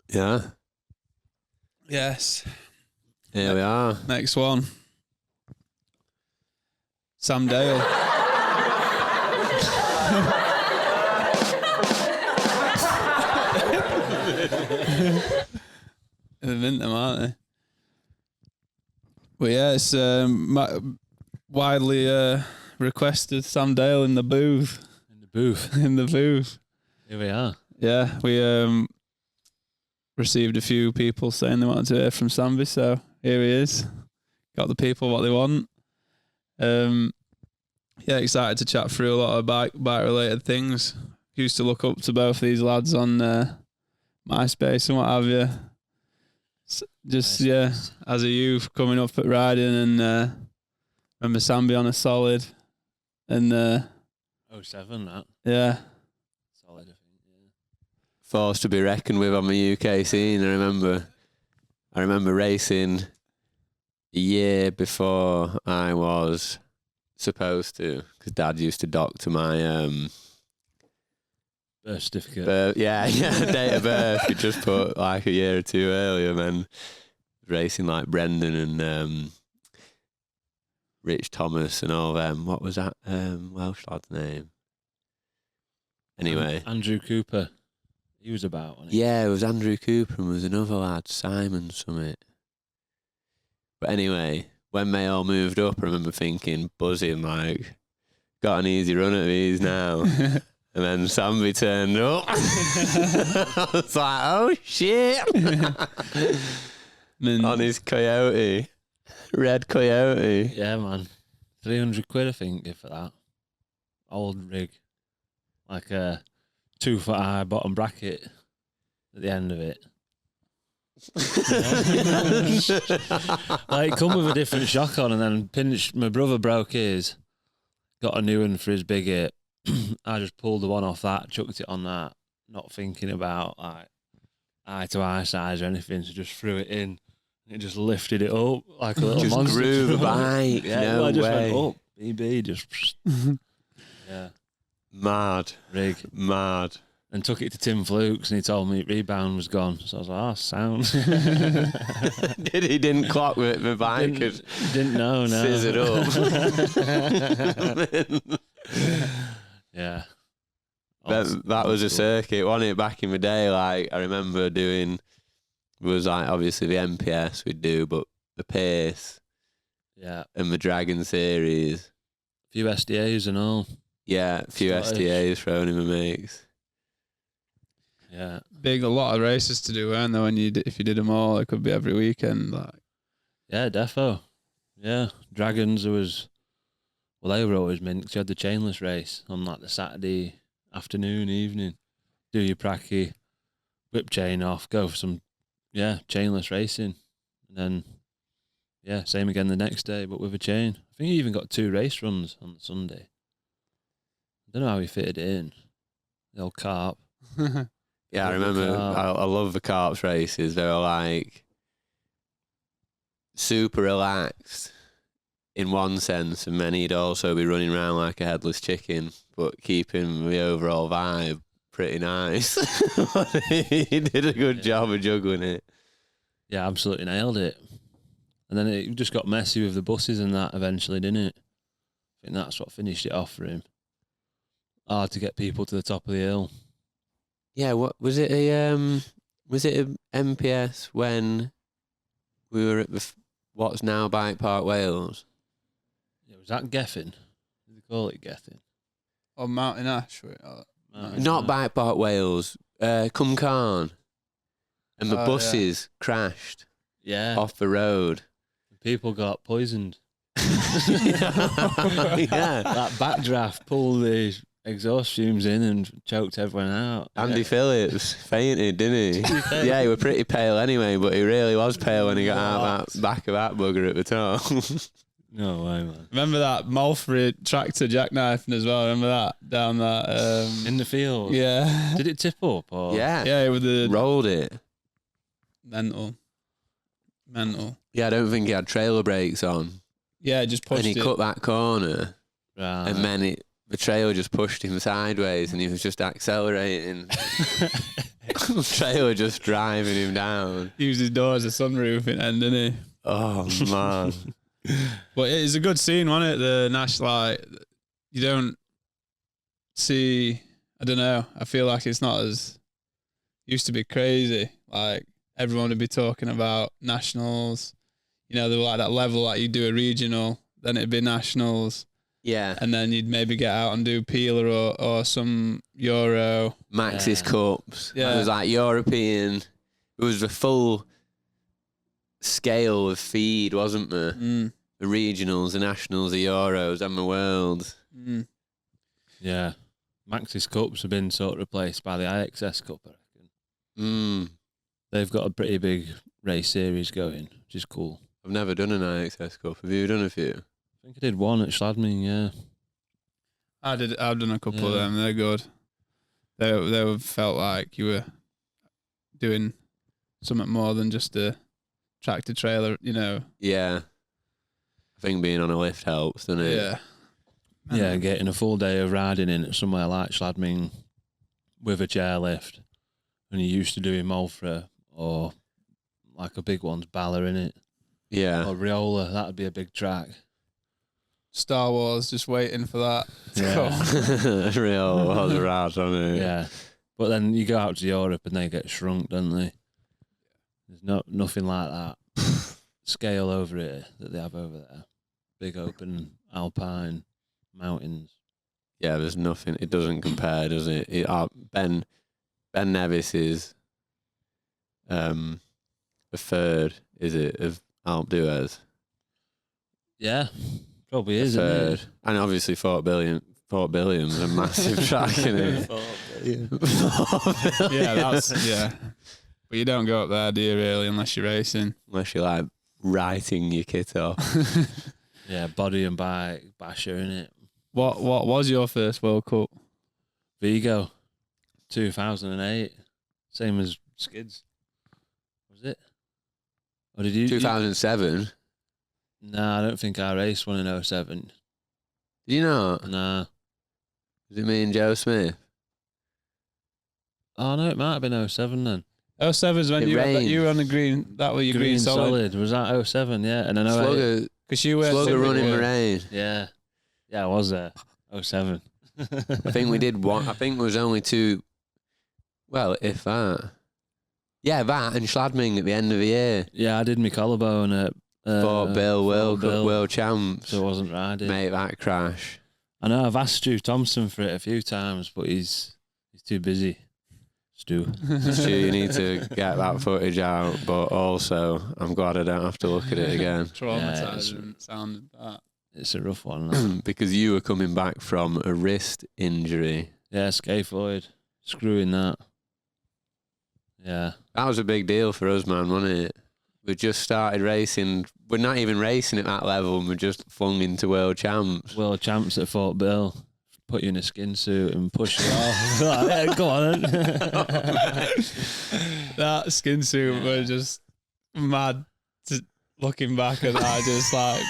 Yeah. Yes. Here we are. Next one. Sam Dale. They mint them, aren't they? But yeah, it's widely requested Sam Dale in the booth. In the booth. In the booth. Here we are. Yeah, we received a few people saying they wanted to hear from Samby, so here he is. Got the people what they want. Yeah, excited to chat through a lot of bike related things. Used to look up to both these lads on MySpace and what have you. Just yeah, as a youth coming up at riding, and remember Samby on a solid, and 07, that. Yeah, Solid, I think. Yeah. Force to be reckoned with on the UK scene. I remember racing a year before I was supposed to, because Dad used to doctor my birth certificate. Date of birth. We just put like a year or two earlier, and then racing like Brendan and Rich Thomas and all them. What was that Welsh lad's name? Anyway, Andrew Cooper. He was about, wasn't he? Yeah, it was Andrew Cooper and was another lad, Simon Summit. But anyway, when they all moved up, I remember thinking, buzzing, like, got an easy run at these now. And then Samby turned up. I was like, oh shit. On his Coyote. Red Coyote. Yeah, man. 300 quid, I think, for that. Old rig. Like a 2 foot high bottom bracket at the end of it. Like, come with a different shock on, and then my brother broke his, got a new one for his big hit. I just pulled the one off that, chucked it on that, not thinking about like eye to eye size or anything, so just threw it in. And it just lifted it up like a little just monster. Grew the bike. Yeah, no I just way. went up. BB just yeah. Mad. Rig. Mad. And took it to Tim Flukes, and he told me rebound was gone. So I was like, oh, sound. He didn't clock the bike. Didn't know, no. Scissored up. Yeah. That was a circuit, wasn't it, back in the day? Like, I remember doing, was like, obviously the MPS we'd do, but the Pace. Yeah. And the Dragon Series. A few SDAs and all. Yeah, a few SDAs thrown in the mix. Yeah. A lot of races to do, weren't there? If you did them all, it could be every weekend. Like. Yeah, defo. Yeah. Dragons, they were always mint, 'cause you had the chainless race on like the Saturday afternoon, evening. Do your pracky, whip chain off, go for some, chainless racing. And then, same again the next day, but with a chain. I think you even got 2 race runs on the Sunday. I don't know how he fitted it in. The old carp. Yeah, I remember. I love the carps races. They were like super relaxed in one sense, and then he'd also be running around like a headless chicken, but keeping the overall vibe pretty nice. He did a good job of juggling it. Yeah, absolutely nailed it. And then it just got messy with the buses and that eventually, didn't it? I think that's what finished it off for him. Hard to get people to the top of the hill. Yeah, what was it? A MPS when we were at what's now Bike Park Wales? Yeah, was that Geffin? Did they call it Geffin? Or Mountain Ash. Not Bike Park Wales. Comin. And the buses crashed. Yeah. Off the road. People got poisoned. Yeah. That backdraft pulled the exhaust fumes in and choked everyone out. Andy Phillips fainted, didn't he? Yeah, he was pretty pale anyway, but he really was pale when he got out of that back of that bugger at the top. No way, man. Remember that Malfrey tractor jackknifing as well? Remember that? Down that... in the field? Yeah. Did it tip up? Or? Yeah. Yeah, with the... Rolled it. Mental. Yeah, I don't think he had trailer brakes on. Yeah, just pushed it. And he cut that corner. Right. And then the trailer just pushed him sideways and he was just accelerating. Trailer just driving him down. Use his door as a sunroof in end, didn't he? Oh man. But it's a good scene, wasn't it? The national, like, you don't see. I don't know. I feel like it's not as used to be crazy. Like everyone would be talking about nationals. You know, they were like that level. Like you do a regional, then it'd be nationals. Yeah. And then you'd maybe get out and do Peeler or some Euro. Max's Cups. Yeah. It was like European. It was the full scale of feed, wasn't there? Mm. The regionals, the nationals, the Euros, and the Worlds. Mm. Yeah. Max's Cups have been sort of replaced by the IXS Cup, I reckon. Mm. They've got a pretty big race series going, which is cool. I've never done an IXS Cup. Have you done a few? I think I did one at Schladming, yeah. I've done a couple of them. They're good. They felt like you were doing something more than just a tractor trailer, you know. Yeah. I think being on a lift helps, doesn't it? Yeah. Yeah, getting a full day of riding in at somewhere like Schladming with a chairlift, and you used to doing Malfra or like a big one's Bala in it, Yeah. or Riola. That'd be a big track. Star Wars, just waiting for that. Yeah. Real was rad, wasn't it? Yeah, but then you go out to Europe and they get shrunk, don't they? There's nothing like that scale over it that they have over there. Big open alpine mountains. Yeah, there's nothing. It doesn't compare, does it? Ben Nevis is the third, is it, of Alpe d'Huez? Yeah, probably is, Third. isn't it? And obviously Fort Billiam's a massive track in it. Yeah, that's But you don't go up there, do you, really, unless you're racing? Unless you're like writing your kit off. Yeah, body and bike basher in it. What was your first World Cup? Vigo, 2008, same as Skids. Was it? Or did you? 2007. Nah, I don't think I raced one in 07. Did you not? Nah. Was it me and Joe Smith? Oh no, it might have been 07 then. 07 is when you were on the green. That was your green solid. Was that 07? Yeah, and I know Slugger, because you were Slugger running the rain. Yeah, I was there. 07. I think we did one. I think it was only two. Well, if that. Yeah, that and Schladming at the end of the year. Yeah, I did my collarbone at Fort Bill World Cup World Champs. So I wasn't riding. Mate, that crash. I know I've asked Stu Thompson for it a few times, but he's too busy. Stu, You need to get that footage out, but also I'm glad I don't have to look at it again. Traumatising sounded that. It's a rough one. That. Because you were coming back from a wrist injury. Yeah, scaphoid, screwing that. Yeah. That was a big deal for us, man, wasn't it? We just started racing. We're not even racing at that level, and we're just flung into world champs. World champs at Fort Bill. Put you in a skin suit and push you off. Like, yeah, go on. That skin suit was just mad. Looking back at that, just like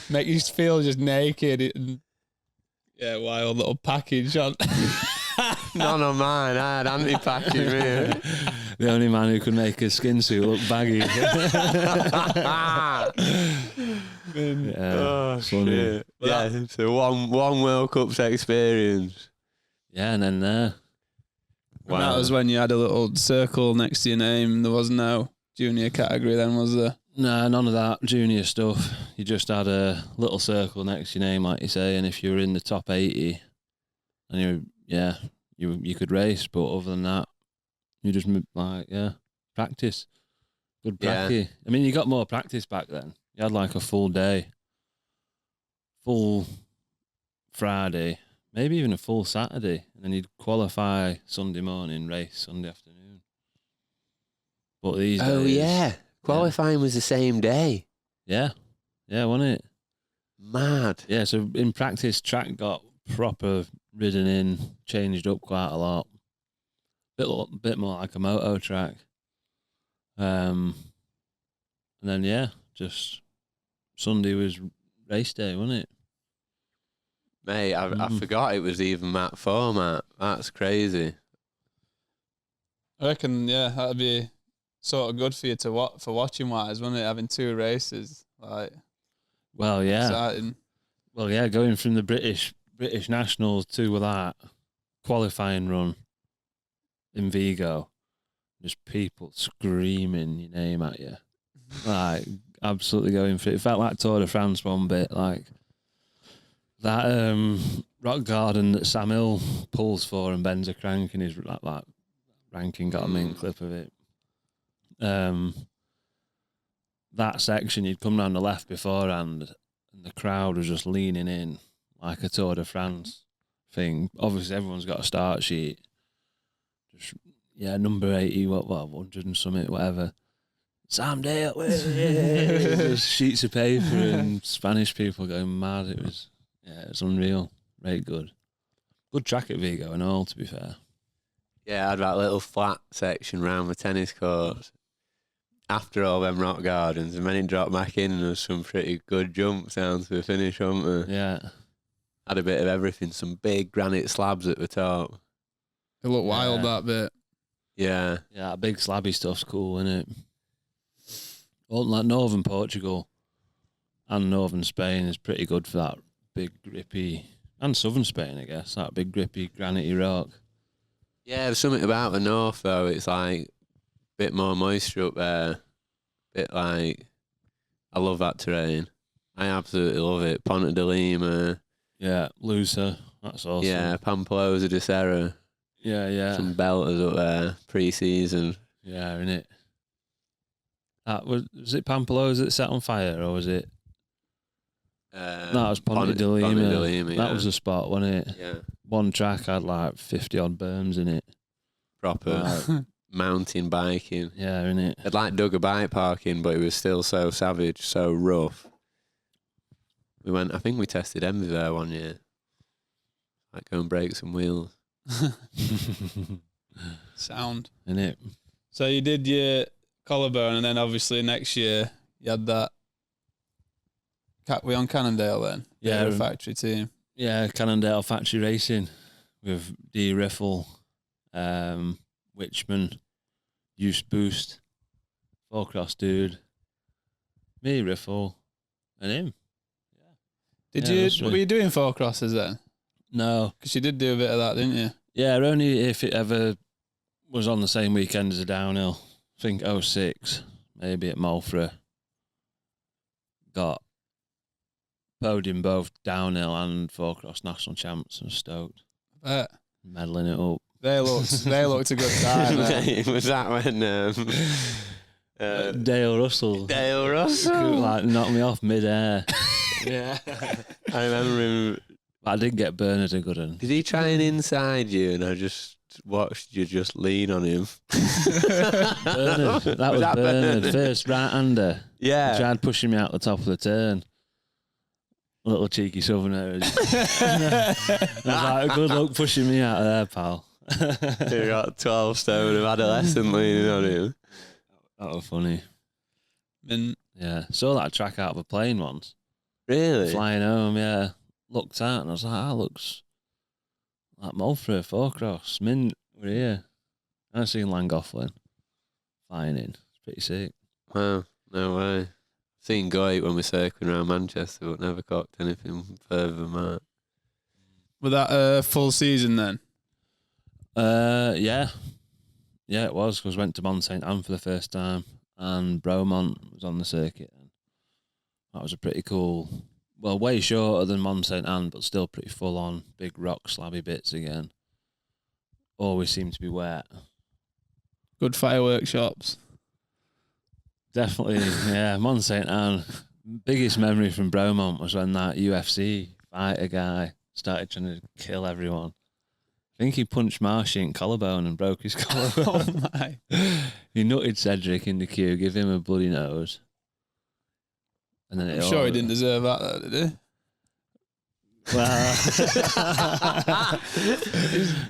make you feel just naked. And, yeah, wild little package on. None of mine. I had anti-package me. The only man who could make a skin suit look baggy. Oh, shit. Yeah, so one World Cup's experience. Yeah, and then there. Wow. That was when you had a little circle next to your name. There was no junior category then, was there? No, none of that junior stuff. You just had a little circle next to your name, like you say, and if you were in the top 80, and you could race, but other than that, you just practice. Good practice. Yeah. I mean, you got more practice back then. You had like a full day, full Friday, maybe even a full Saturday, and then you'd qualify Sunday morning, race Sunday afternoon. But these days, qualifying was the same day. Yeah, wasn't it? Mad. Yeah, so in practice, track got proper ridden in, changed up quite a lot. Bit more like a moto track. And then just Sunday was race day, wasn't it? Mate, I forgot it was even that format. That's crazy. I reckon, yeah, that'd be sort of good for you to for watching wise, wouldn't it? Having 2 races, like, Well, yeah. exciting. Well, yeah, going from the British Nationals to that qualifying run in Vigo, just people screaming your name at you, like absolutely going for it. It felt like Tour de France one bit, like that rock garden that Sam Hill pulls for and bends a crank in his like ranking. Got a main clip of it. That section, you'd come round the left beforehand, and the crowd was just leaning in like a Tour de France thing. Obviously, everyone's got a start sheet. Just, yeah, number 80, what 100 and something, whatever. Sam Dale, just sheets of paper and Spanish people going mad. It was unreal. Very good. Good track at Vigo and all, to be fair. Yeah, I had that little flat section round the tennis courts after all them rock gardens, and then it dropped back in and there was some pretty good jumps down to the finish, wasn't there? Yeah. Had a bit of everything, some big granite slabs at the top. It looked wild, that bit. Yeah. Yeah, that big slabby stuff's cool, isn't it? Well, like northern Portugal and northern Spain is pretty good for that big grippy, and southern Spain, I guess, that big grippy granity rock. Yeah, there's something about the north though. It's like a bit more moisture up there. Bit like, I love that terrain. I absolutely love it. Ponta de Lima. Yeah, Lusa, that's awesome. Yeah, Pamplosa de Serra. Yeah. Some belters up there pre-season. Yeah, innit? Was it Pampalosa that set on fire, or was it? That was Ponta de Lima. Ponta de Lima, that was the spot, wasn't it? Yeah. One track had like 50 odd berms in it. Proper mountain biking. Yeah, innit? I'd like dug a bike park in, but it was still so savage, so rough. I think we tested Envy there one year. Like, go and break some wheels. Sound. Innit? So you did your collarbone, and then obviously next year you had that. We on Cannondale then? Yeah, the factory team. Yeah, Cannondale Factory Racing with D. Riffle, Witchman, Use Boost, 4-cross dude, me, Riffle, and him. Were you doing 4 crosses then? No. Because you did do a bit of that, didn't you? Yeah, only if it ever was on the same weekend as a downhill. I think 06, maybe at Malfra. Got podium both downhill and 4-cross national champs and stoked. I bet. Medaling it up. They looked a good time. Was that when Dale Russell. Dale Russell like knocked me off mid-air. Yeah. I remember him. I did get Bernard a good one. Did he try and inside you and I just watched you just lean on him? Bernard. That was Bernard. First right-hander. Yeah. He tried pushing me out the top of the turn. Little cheeky southerner. I was like, good luck pushing me out of there, pal. He got 12 stone of adolescent leaning on him. That was funny. And Yeah. Saw that track out of a plane once. Really? Flying home, yeah. Looked out and I was like, that looks like Malfra, 4-cross. Mint, we're here. I seen Langolflin flying in. It's pretty sick. Wow, no way. Seen Goit when we're circling around Manchester, but never clocked anything further than that. was that full season then? Yeah. Yeah, it was, because I went to Mont Saint Anne for the first time and Bromont was on the circuit. That was a pretty cool, well, way shorter than Mont Saint Anne, but still pretty full on, big rock slabby bits again. Always seem to be wet. Good fireworks shops. Definitely, yeah. Mont Saint Anne. Biggest memory from Bromont was when that UFC fighter guy started trying to kill everyone. I think he punched Marshy in collarbone and broke his collarbone. Oh my. He nutted Cedric in the queue, give him a bloody nose. And then I'm sure he didn't deserve that though, did he? Well,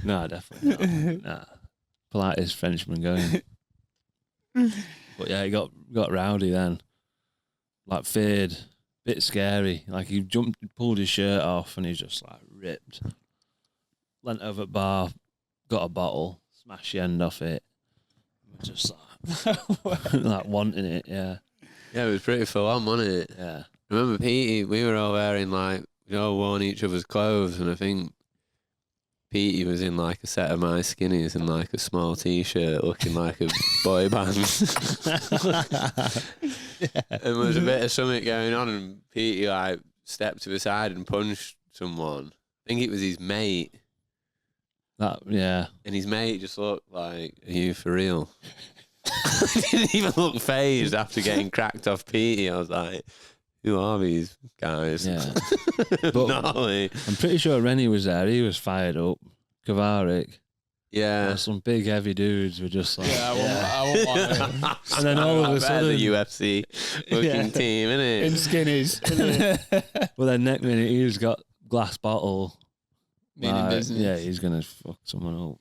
no, definitely not. Nah. Politest Frenchman going. But yeah, he got rowdy then. Like feared, bit scary. Like he pulled his shirt off and he's just like ripped. Leant over at bar, got a bottle, smashed the end off it. just like wanting it. Yeah, Yeah, it was pretty full on, wasn't it? yeah. I remember Petey, we were all wearing like, we all worn each other's clothes, and I think Petey was in like a set of my skinnies and like a small t-shirt looking like a boy band. And there was a bit of something going on, and Petey like stepped to the side and punched someone. I think it was his mate. Yeah. And his mate just looked like, are you for real? Didn't even look phased after getting cracked off Petey. I was like, who are these guys? Yeah. Gnarly. I'm pretty sure Rennie was there. He was fired up. Kavarik. Yeah. Some big heavy dudes were just like, I won't want it. And then all of a sudden, the UFC looking team, innit? In skinnies. well, then next minute he's got glass bottle. Meaning business. Yeah, he's gonna fuck someone up.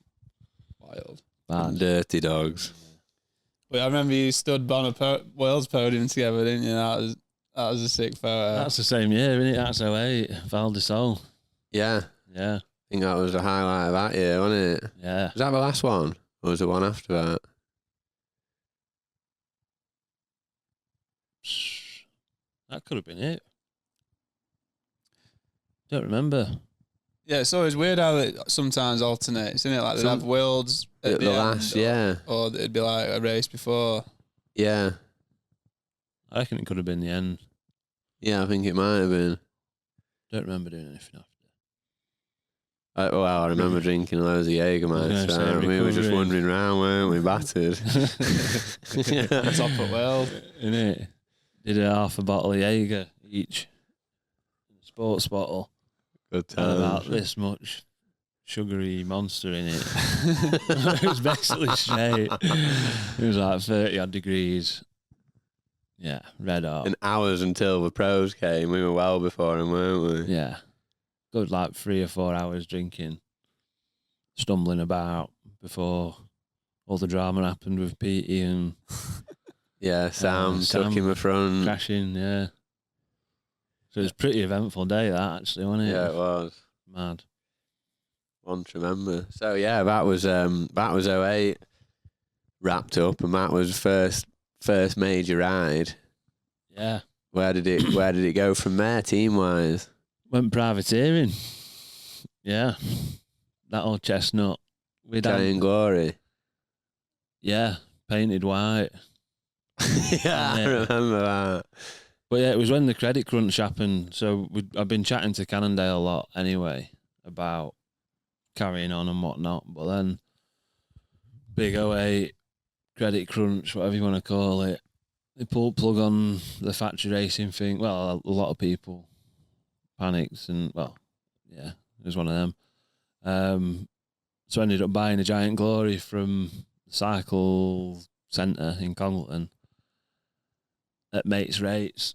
Wild. Bad. Dirty dogs. Well, I remember you stood on a Wales podium together, didn't you? That was a sick photo. That's the same year, isn't it? That's 08. Val de Sol. Yeah. Yeah. I think that was the highlight of that year, wasn't it? Yeah. Was that the last one? Or was the one after that? That could have been it. Don't remember. Yeah, it's always weird how it sometimes alternates, isn't it? Like they'd have worlds at The the last, end, yeah. or it'd be like a race before. Yeah. I reckon it could have been the end. Yeah, I think it might have been. Don't remember doing anything after. Well, I remember drinking loads of Jägermeister. We were just wandering around, weren't we? Battered. Top at World. Innit? Did a half a bottle of Jaeger each. Sports bottle. Good And about time. this much sugary monster in it. It was basically straight. It was like 30 odd degrees. Yeah, red hot. And hours until the pros came. We were well before them, weren't we? Yeah. Good like 3 or 4 hours drinking. Stumbling about before all the drama happened with Petey and Yeah, Sam took him a front. crashing, yeah. So it was a pretty eventful day that actually, wasn't it? Yeah, it was. Mad. One to remember. So yeah, that was 08 wrapped up, and that was first major ride. Yeah. Where did it go from there, team wise? Went privateering. Yeah. That old chestnut. Giant Glory. Yeah. Painted white. Yeah, I remember that. But yeah, it was when the credit crunch happened. So I've been chatting to Cannondale a lot anyway about carrying on and whatnot. But then big 08 credit crunch, whatever you want to call it, they pulled plug on the factory racing thing. Well, a lot of people panicked and, well, yeah, it was one of them. So I ended up buying a Giant Glory from the Cycle Centre in Congleton at mates' rates.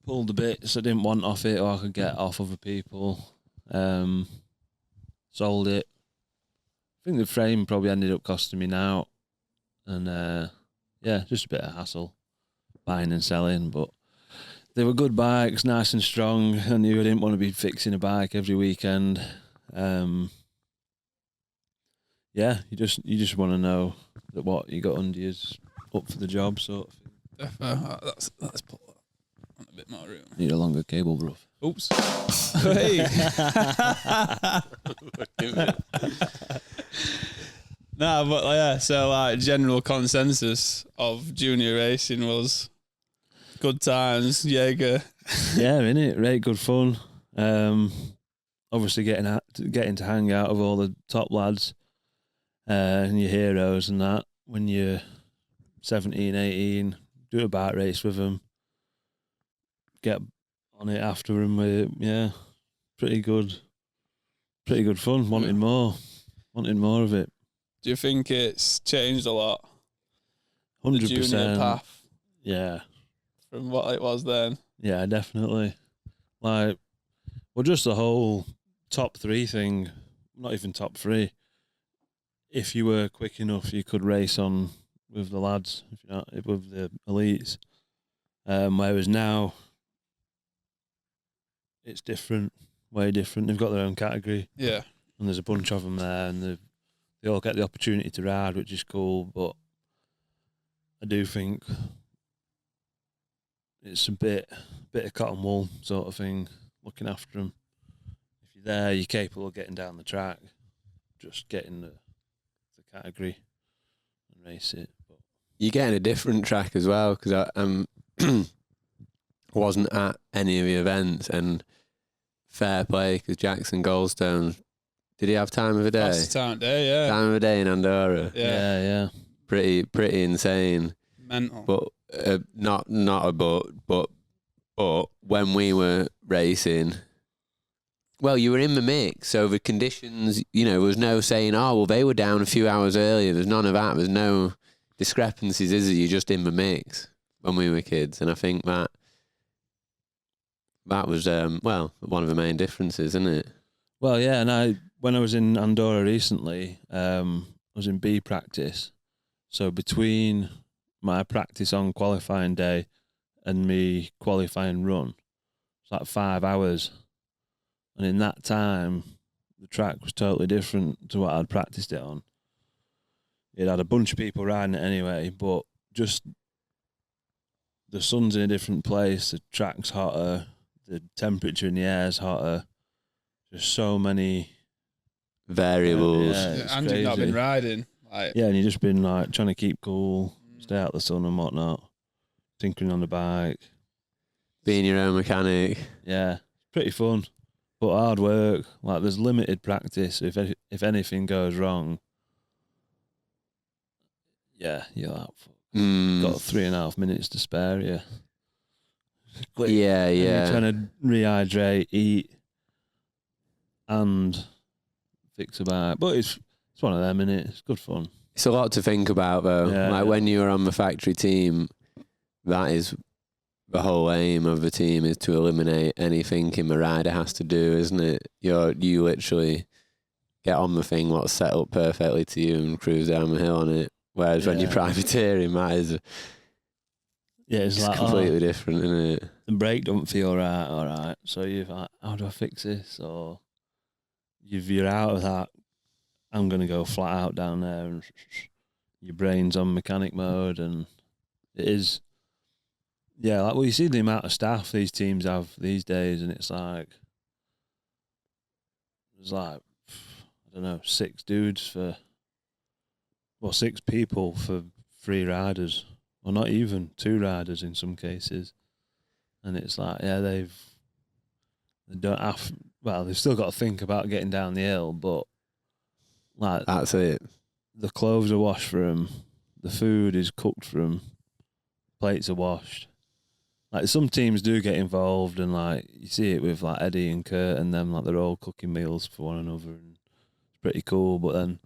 Pulled the bits I didn't want off it or I could get off other people. Sold it. I think the frame probably ended up costing me now. And yeah, just a bit of hassle buying and selling, but they were good bikes, nice and strong. I knew I didn't want to be fixing a bike every weekend. Yeah, you just want to know that what you got under you's up for the job, sort of thing. Let's put on a bit more room. Need a longer cable, bruv. Oops. Hey. Nah, but yeah, so like general consensus of junior racing was good times, Jaeger. Yeah, innit? Right, good fun. Obviously getting to hang out with all the top lads and your heroes and that when you're 17, 18, do a bike race with them, get on it after them with, yeah, pretty good fun. Wanted more of it. Do you think it's changed a lot? 100%. The junior path Yeah. from what it was then? Yeah, definitely. Like, well, just the whole top 3 thing, not even top 3. If you were quick enough, you could race on with the lads, if you're not with the elites. Whereas now, it's different, way different. They've got their own category. Yeah. And there's a bunch of them there, and they all get the opportunity to ride, which is cool. But I do think it's a bit of cotton wool sort of thing, looking after them. If you're there, you're capable of getting down the track, just getting the category and race it. But You're getting a different track as well, because I wasn't at any of the events, and fair play, because Jackson Goldstone, did he have time of the day? That's the time of day, yeah. Time of the day in Andorra. yeah. Pretty insane. Mental. But not a but when we were racing, well, you were in the mix, so the conditions, there was no saying, oh, well, they were down a few hours earlier. There's none of that. There's no discrepancies, is it? You're just in the mix when we were kids, and I think that was one of the main differences, isn't it? Well, yeah, and when I was in Andorra recently, I was in B practice. So between my practice on qualifying day and me qualifying run, it's like 5 hours. And in that time, the track was totally different to what I'd practiced it on. It had a bunch of people riding it anyway, but just the sun's in a different place, the track's hotter, the temperature in the air's hotter. There's so many variables. And you've not been riding. And you've just been like trying to keep cool, stay out of the sun and whatnot, tinkering on the bike, being your own mechanic. Yeah, pretty fun, but hard work. Like there's limited practice. If anything goes wrong, yeah, you're like, got 3.5 minutes to spare. Yeah. Yeah. You're trying to rehydrate, eat, and fix a bike, but it's one of them, innit? It's good fun. It's a lot to think about, though. Yeah, when you were on the factory team, that is the whole aim of the team, is to eliminate any thinking the rider has to do, isn't it? You literally get on the thing what's set up perfectly to you and cruise down the hill on it. Whereas when you're privateering, that is it's like completely different, isn't it? The brake don't feel right, all right. So you're like, how do I fix this? Or if you're out of that, I'm going to go flat out down there, and your brain's on mechanic mode, and it is, like, well, you see the amount of staff these teams have these days, and it's like, there's like, I don't know, 6 people for 3 riders, or not even 2 riders in some cases, and it's like, they don't have, well, they've still got to think about getting down the hill, but like that's it. The clothes are washed for them, the food is cooked for them, plates are washed. Like some teams do get involved, and like you see it with like Eddie and Kurt and them, like they're all cooking meals for one another, and it's pretty cool. But then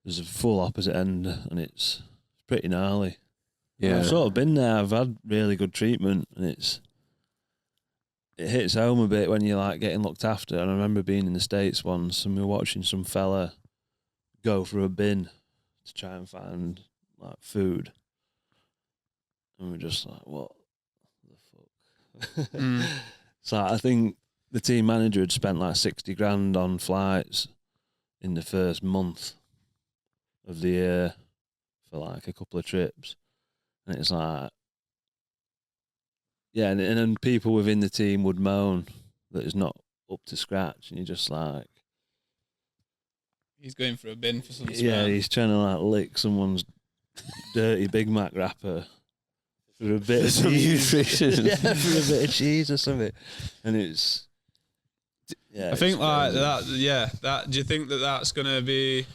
there's a full opposite end, and it's pretty gnarly. Yeah, I've sort of been there. I've had really good treatment, and it hits home a bit when you're like getting looked after. And I remember being in the States once, and we were watching some fella go through a bin to try and find like food, and we're just like, what the fuck? So I think the team manager had spent like 60 grand on flights in the first month of the year for like a couple of trips, and it's like, and then people within the team would moan that it's not up to scratch, and you're just like, he's going for a bin for some smell. Yeah, he's trying to like lick someone's dirty Big Mac wrapper for a bit of some nutrition. Yeah, for a bit of cheese or something. And it's, I think like that. Yeah, that. Do you think that that's gonna be?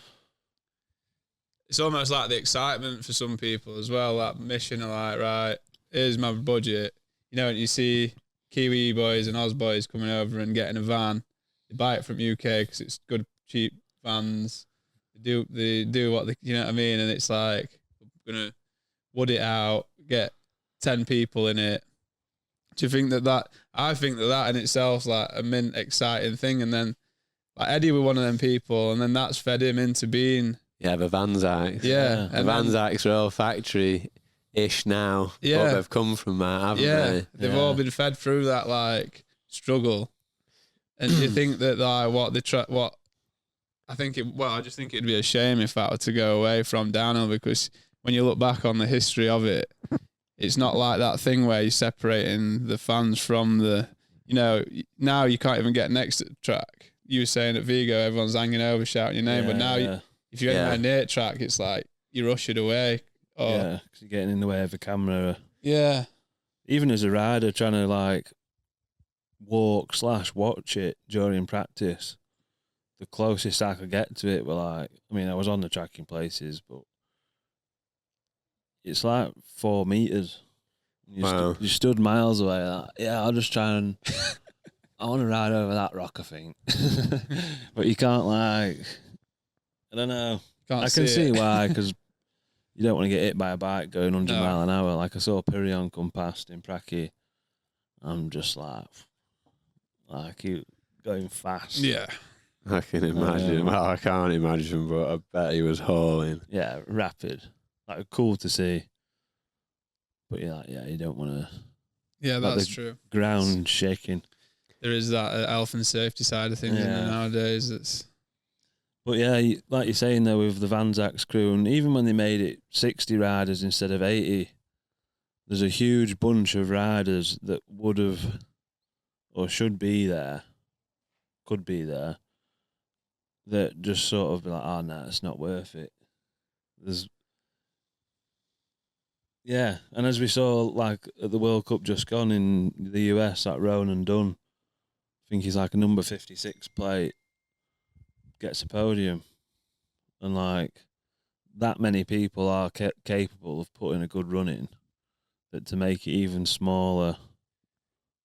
It's almost like the excitement for some people as well. That mission of like, right, here's my budget. And you see Kiwi boys and Oz boys coming over and getting a van. They buy it from UK because it's good, cheap vans. They do what they, you know what I mean? And it's like, we're going to wood it out, get 10 people in it. Do you think that I think that in itself is like a mint exciting thing. And then like Eddie were one of them people, and then that's fed him into being. Yeah, the Vanzaks. Yeah. The Vanzaks are all factory-ish now. Yeah. But they've come from that, haven't they? They've all been fed through that like struggle. And you think that like I just think it'd be a shame if that were to go away from downhill, because when you look back on the history of it, it's not like that thing where you're separating the fans from the, now you can't even get next to the track. You were saying at Vigo, everyone's hanging over, shouting your name, but now if you're anywhere near track, it's like you're ushered away. Oh. Yeah, because you're getting in the way of the camera. Yeah. Even as a rider trying to like walk/watch it during practice, the closest I could get to it were like, I mean, I was on the track in places, but it's like 4 meters. You stood miles away. Like, I'll just try and I want to ride over that rock, I think. But you can't, like, I don't know. I can see why, because you don't want to get hit by a bike going 100 mile an hour. Like I saw Pirion come past in Pracky. I'm just like keep going fast. Yeah. I can imagine. Well, I can't imagine, but I bet he was hauling. Yeah, rapid. Like, cool to see. But you don't want to. Yeah, that's true. Ground shaking. There is that health and safety side of things in there nowadays. But yeah, like you're saying though, with the Vanzac's crew, and even when they made it 60 riders instead of 80, there's a huge bunch of riders that would have or should be there, could be there, that just sort of be like, oh no, it's not worth it. And as we saw, like at the World Cup just gone in the US, like Ronan Dunn, I think he's like a number 56 plate, gets a podium, and like that many people are capable of putting a good run in. That to make it even smaller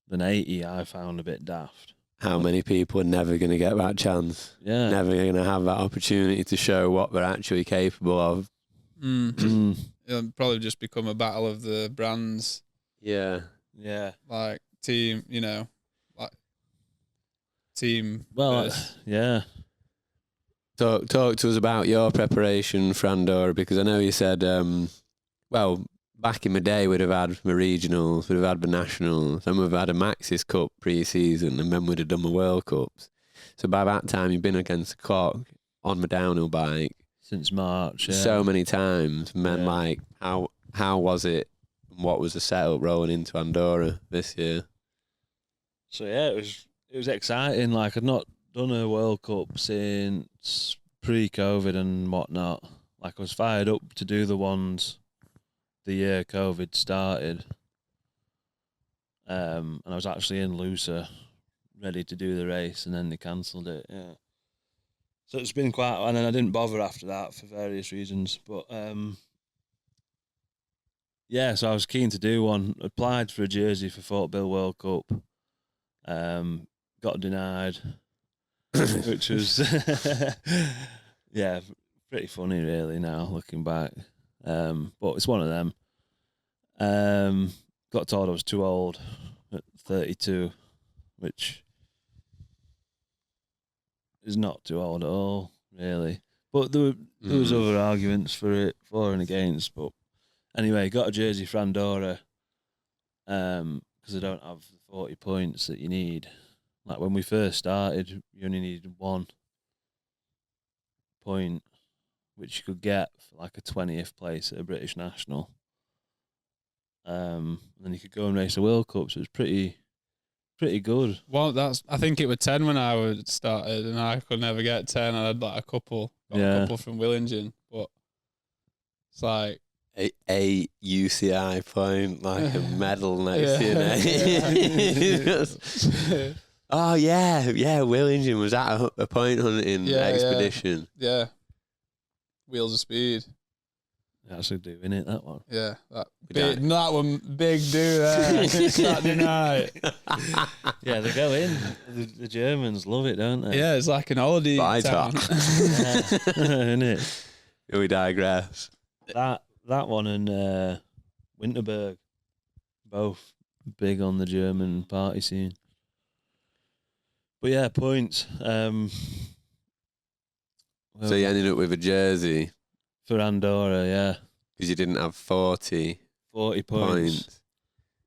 than 80, I found a bit daft. How many people are never going to get that chance? Yeah, never going to have that opportunity to show what they're actually capable of. It'll probably just become a battle of the brands. Yeah. Like team, like team. Well, versus. Talk to us about your preparation for Andorra, because I know you said, back in the day we'd have had the regionals, we'd have had the nationals, and we've had a Maxis Cup pre-season, and then we'd have done the World Cups. So by that time you've been against the clock on the downhill bike. Since March, so many times. And then, like, how was it? What was the setup rolling into Andorra this year? So it was exciting. Like, I'd not done a World Cup since pre-COVID and whatnot. Like, I was fired up to do the ones the year COVID started. And I was actually in Lusa, ready to do the race, and then they cancelled it. Yeah. So it's been quite, and then I didn't bother after that for various reasons. But so I was keen to do one. Applied for a jersey for Fort Bill World Cup. Got denied, which was pretty funny really now looking back. But it's one of them. Got told I was too old at 32, which is not too old at all, really. But there was other arguments for and against. But anyway, got a jersey for Andorra because I don't have the 40 points that you need. Like when we first started, you only needed 1 point, which you could get for like a 20th place at a British National. And then you could go and race a World Cup, so it was pretty good. Well, I think it was 10 when I started, and I could never get 10. I had like a couple from Willingen, but it's like a UCI point, like a medal next to your name. Oh yeah, Willingen was at a point hunting expedition. Yeah, Wheels of Speed. Actually doing it, that one. Yeah, that one big do there Saturday night. Yeah, they go in. The Germans love it, don't they? Yeah, it's like an holiday town. Isn't it? We digress. That one and Winterberg, both big on the German party scene. But yeah, points. So you ended up with a jersey for Andorra, yeah. Because you didn't have 40 points.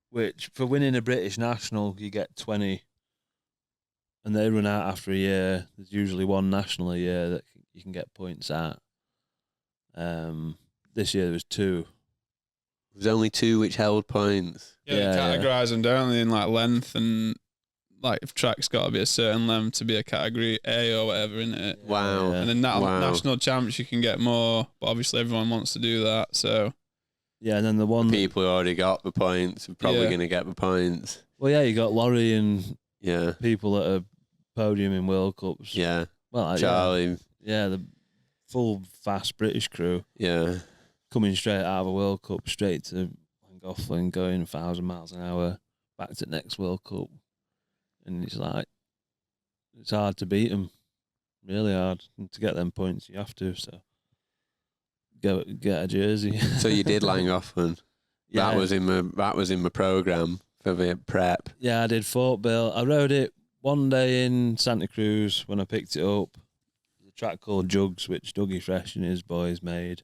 Which, for winning a British National, you get 20. And they run out after a year. There's usually one national a year that you can get points at. this year there was 2. There was only 2 which held points. Yeah, they categorise them, don't they, in like length and like if track's got to be a certain length to be a category A or whatever, isn't it? Wow. Yeah. And then national champs you can get more, but obviously everyone wants to do that. So yeah, and then the one people who already got the points are probably going to get the points. Well, yeah, you got Laurie and Yeah. people that are podium in World Cups. Yeah. Well, Charlie. Yeah, the full fast British crew. Yeah. Coming straight out of a World Cup, straight to Gofflin, going 1,000 miles an hour, back to the next World Cup. And it's like, it's hard to beat them. Really hard. And to get them points, you have to. So, get a jersey. So you did Langhoffen. Yeah. That was in my programme for the prep. Yeah, I did Fort Bill. I rode it one day in Santa Cruz when I picked it up. There's a track called Jugs, which Dougie Fresh and his boys made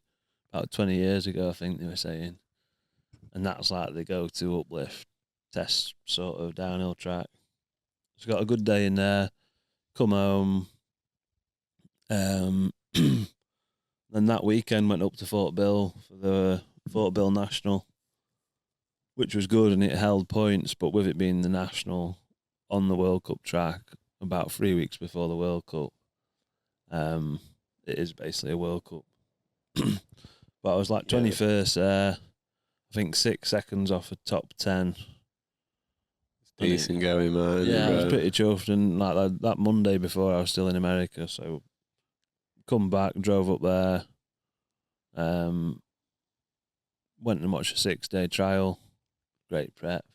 about 20 years ago, I think they were saying. And that's like the go-to uplift test sort of downhill track. So got a good day in there. Come home. Then that weekend went up to Fort Bill for the Fort Bill National, which was good and it held points, but with it being the National on the World Cup track about 3 weeks before the World Cup, it is basically a World Cup. But I was like 21st there, I think 6 seconds off a top 10. Decent going, man. Yeah, I was pretty chuffed. And like that Monday before, I was still in America, so come back, drove up there, went and watched a 6-day trial. Great prep.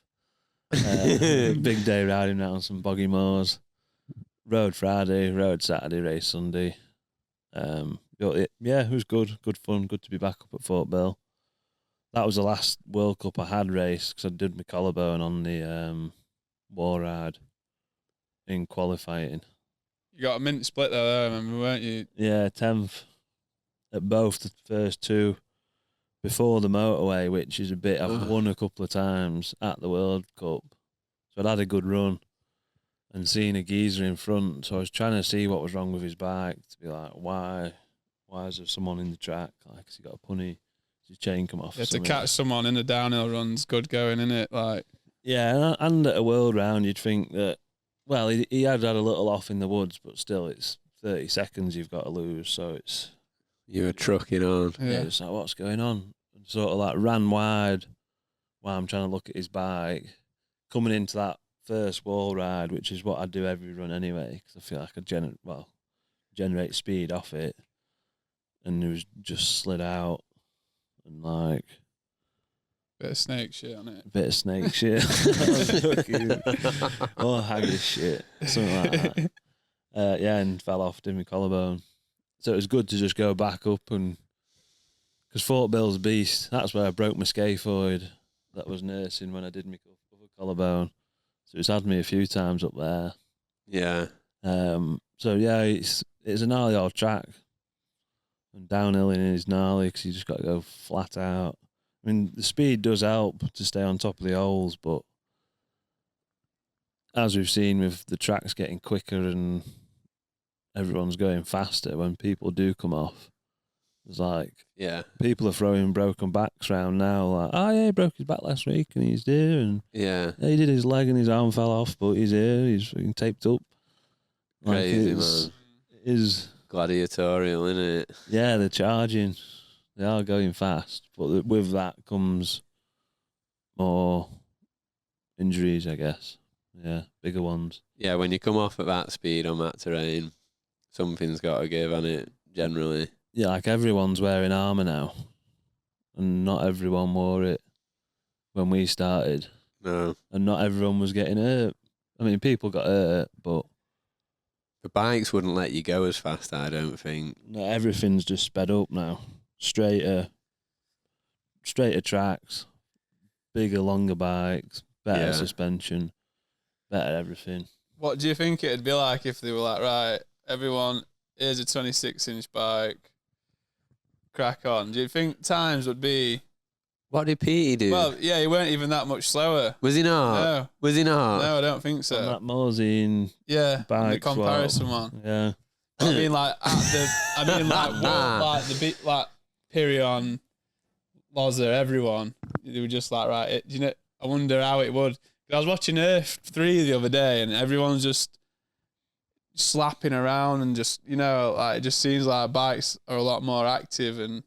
Big day riding around some boggy moors. Rode Friday, rode Saturday, race Sunday. It was good fun, good to be back up at Fort Bill. That was the last World Cup I had raced because I did my collarbone on the war ride in qualifying. you got a mint split there, I remember, weren't you? Yeah, 10th at both the first 2 before the motorway, which is a bit I've won a couple of times at the World Cup. So I'd had a good run and seen a geezer in front. So I was trying to see what was wrong with his bike to be like, why is there someone in the track? Like, has he got a punny? Has his chain come off? Yeah, to catch someone in the downhill run's good going, isn't it? Like, yeah, and at a world round, you'd think that, well, he had a little off in the woods, but still, it's 30 seconds you've got to lose. So it's... You were trucking on. Yeah, it's like, what's going on? And sort of like ran wide while I'm trying to look at his bike. Coming into that first wall ride, which is what I do every run anyway, because I feel like I generate speed off it. And it was just slid out and like... bit of snake shit on it. Bit of snake shit. Or haggis shit. Something like that. Yeah, and fell off, did my collarbone. So it was good to just go back up and... Because Fort Bill's beast, that's where I broke my scaphoid that was nursing when I did my other collarbone. So it's had me a few times up there. Yeah. So yeah, it's a gnarly old track. And downhill in is gnarly because you just got to go flat out. I mean, the speed does help to stay on top of the holes, but as we've seen with the tracks getting quicker and everyone's going faster, when people do come off, it's like, Yeah. people are throwing broken backs around now, like, oh yeah, he broke his back last week and he's here, and Yeah. he did his leg and his arm fell off, but he's here, he's fucking taped up. Like, Crazy, man. It is. Gladiatorial, innit? Yeah, they're charging. They are going fast, but with that comes more injuries, I guess. Yeah, bigger ones. Yeah, when you come off at that speed on that terrain, something's got to give on it, generally. Yeah, like everyone's wearing armour now, and not everyone wore it when we started, No. and not everyone was getting hurt. I mean, people got hurt, but The bikes wouldn't let you go as fast, I don't think. no, everything's just sped up now. Straighter tracks, bigger, longer bikes, better Yeah. suspension, better everything. What do you think it'd be like if they were like, right, everyone, here's a 26-inch bike, crack on? Do you think times would be... What did Petey do? Well, yeah, he weren't even that much slower. Was he not? No. Was he not? No, I don't think On so. that Mosine Yeah, bike the comparison swap. one. Yeah. I mean, like, like, what, like, the bit, like, Pirion, Loza, everyone. They were just like, right, you know, I wonder how it would. I was watching Earth 3 the other day, and everyone's just slapping around and just, you know, like it just seems like bikes are a lot more active and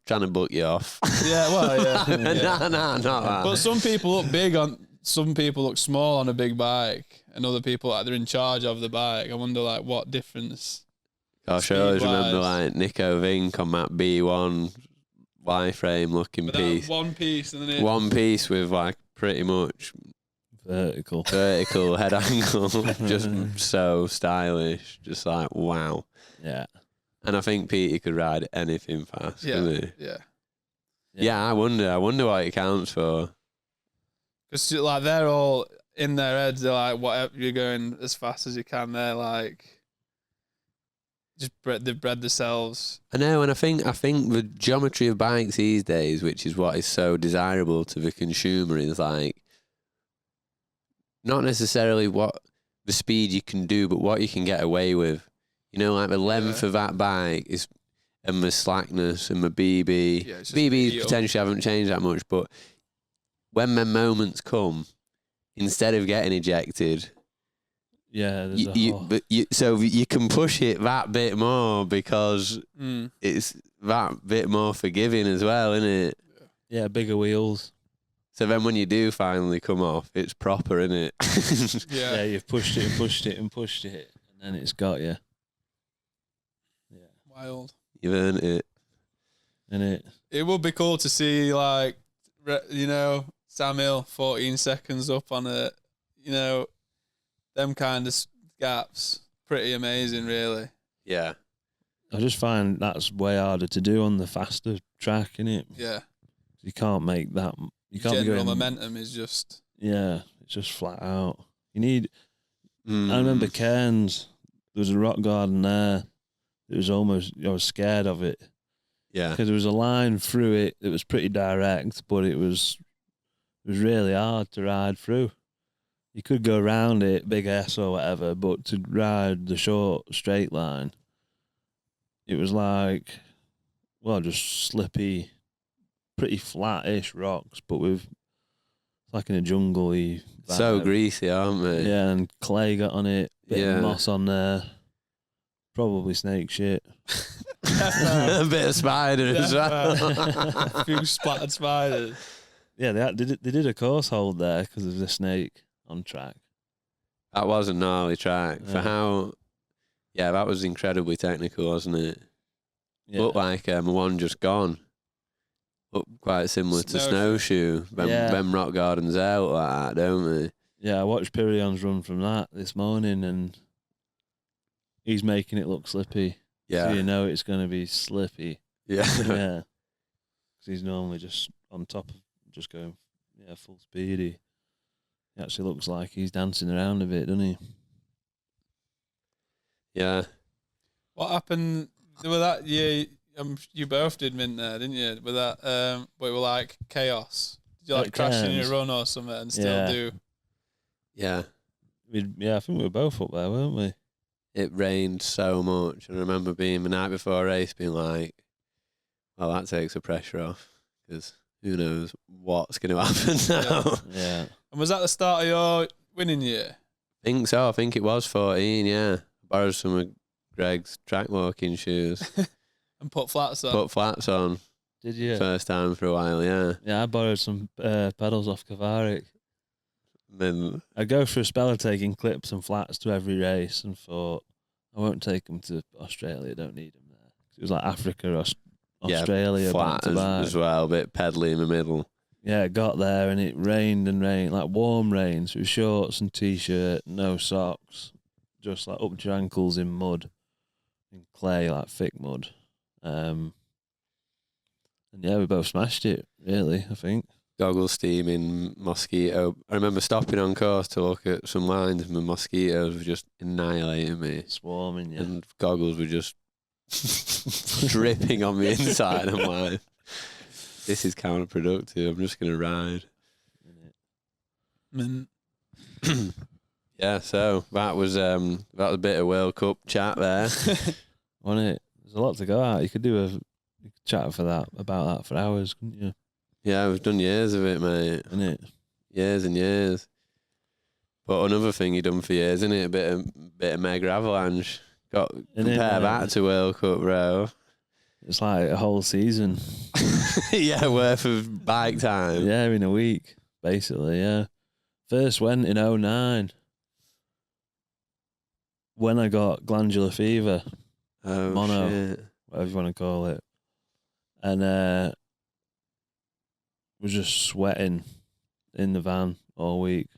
trying to book you off. yeah, well, yeah. No, not that. But some people look big on, some people look small on a big bike, and other people like they're in charge of the bike. I wonder like what difference. Gosh, I always remember speed-wise. like Nico Vink on that B1 Y-frame looking But piece. that one piece, and then it. One piece with like pretty much Vertical. head angle, just so stylish, just like wow. Yeah. And I think Petey could ride anything fast, couldn't he? Yeah. Yeah, I wonder what it counts for. Because like they're all in their heads. They're like, whatever, you're going as fast as you can. They're like, they've bred themselves. I know, and I think the geometry of bikes these days, which is what is so desirable to the consumer, is like not necessarily what the speed you can do, but what you can get away with. You know, like the length of that bike is, and the slackness and the BB. Yeah, it's just BBs ideal. potentially haven't changed that much, but when them moments come, instead of getting ejected, Yeah, there's so you can push it that bit more because Mm. it's that bit more forgiving as well, isn't it? yeah, bigger wheels. So then when you do finally come off, it's proper, isn't it? Yeah. Yeah, you've pushed it and pushed it and pushed it, and then it's got you. Yeah, Wild. You've earned it. and it. It would be cool to see, like, you know, Sam Hill 14 seconds up on a, you know, them kind of gaps. Pretty amazing, really. Yeah. I just find that's way harder to do on the faster track, innit? Yeah. You can't make that. You can't be General going. momentum is just. Yeah, it's just flat out. You need. Mm. I remember Cairns. There was a rock garden there. It was almost. I was scared of it Yeah. because there was a line through it that was pretty direct, but it was really hard to ride through. You could go around it, big S or whatever, but to ride the short straight line, it was like, well, just slippy, pretty flat-ish rocks, but with like in a jungle-y vibe. So greasy, aren't they? Yeah, and clay got on it, bit of moss on there, probably snake shit. A bit of spider as well. A few splattered spiders. Yeah, they did a course hold there because of the snake on track. That was a gnarly track. For Yeah. how... Yeah, that was incredibly technical, wasn't it? Yeah. Looked like one just gone. Looked quite similar to Snowshoe. Snowshoe. Yeah. Them rock gardens out like that, don't they? Yeah, I watched Pirion's run from that this morning, and he's making it look slippy. Yeah. So you know it's going to be slippy. Yeah. Yeah. 'Cause he's normally just on top of just going, full speed. He actually looks like he's dancing around a bit, doesn't he? Yeah. What happened with that year? You both did mint there, didn't you? With that, but it were like chaos. Did you like At crash in Cairns. your run or something and still Yeah. do? Yeah. I think we were both up there, weren't we? It rained so much. And I remember being the night before a race being like, well, that takes the pressure off because who knows what's going to happen now. Yeah. And was that the start of your winning year? I think so. I think it was 14, yeah. Borrowed some of Greg's track walking shoes. And put flats on. Put flats on. Did you? First time for a while, yeah. Yeah, I borrowed some pedals off Kavarik. Then I go for a spell of taking clips and flats to every race and thought, I won't take them to Australia, don't need them there. It was like Africa, Australia, flat back to back. as well, a bit pedally in the middle. Yeah, got there and it rained and rained, like warm rain. So it was shorts and t-shirt, no socks, just like up to your ankles in mud, in clay, like thick mud. And yeah, we both smashed it, really, I think. Goggles steaming, mosquito. I remember stopping on course to look at some lines and the mosquitoes were just annihilating me. Swarming, yeah. And goggles were just dripping on the inside. I'm like, this is counterproductive. I'm just going to ride. Mint. Yeah, so that was a bit of World Cup chat there. Wasn't it? There's a lot to go at. You could do You could chat about that for hours, couldn't you? Yeah, we've done years of it, mate. Innit? Years and years. But another thing you done for years, isn't it? A bit of Megavalanche. Compare that to World Cup, bro. It's like a whole season. Yeah, worth of bike time. Yeah, in a week, basically, yeah. First went in 2009 when I got glandular fever, Oh, mono, shit. whatever you want to call it. And was just sweating in the van all week.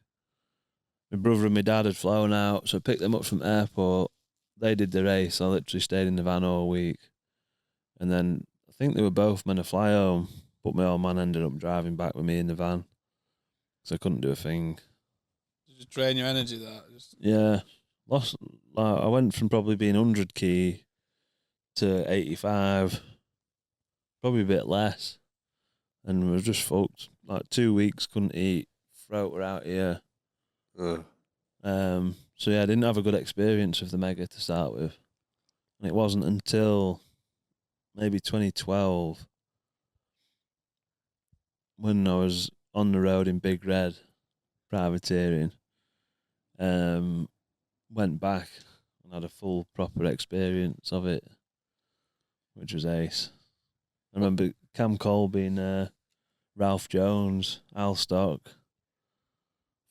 My brother and my dad had flown out, so I picked them up from the airport. They did the race. I literally stayed in the van all week. And then I think they were both meant to fly home, but my old man ended up driving back with me in the van. So I couldn't do a thing. Did you drain your energy that? Yeah. Lost. Like, I went from probably being 100 key to 85, probably a bit less. And was just fucked. Like 2 weeks, couldn't eat, throat were out here. Oh. So yeah, I didn't have a good experience with the Mega to start with. And it wasn't until maybe 2012 when I was on the road in Big Red, privateering, went back and had a full proper experience of it, which was ace. I remember Cam Colby and Ralph Jones, Al Stock,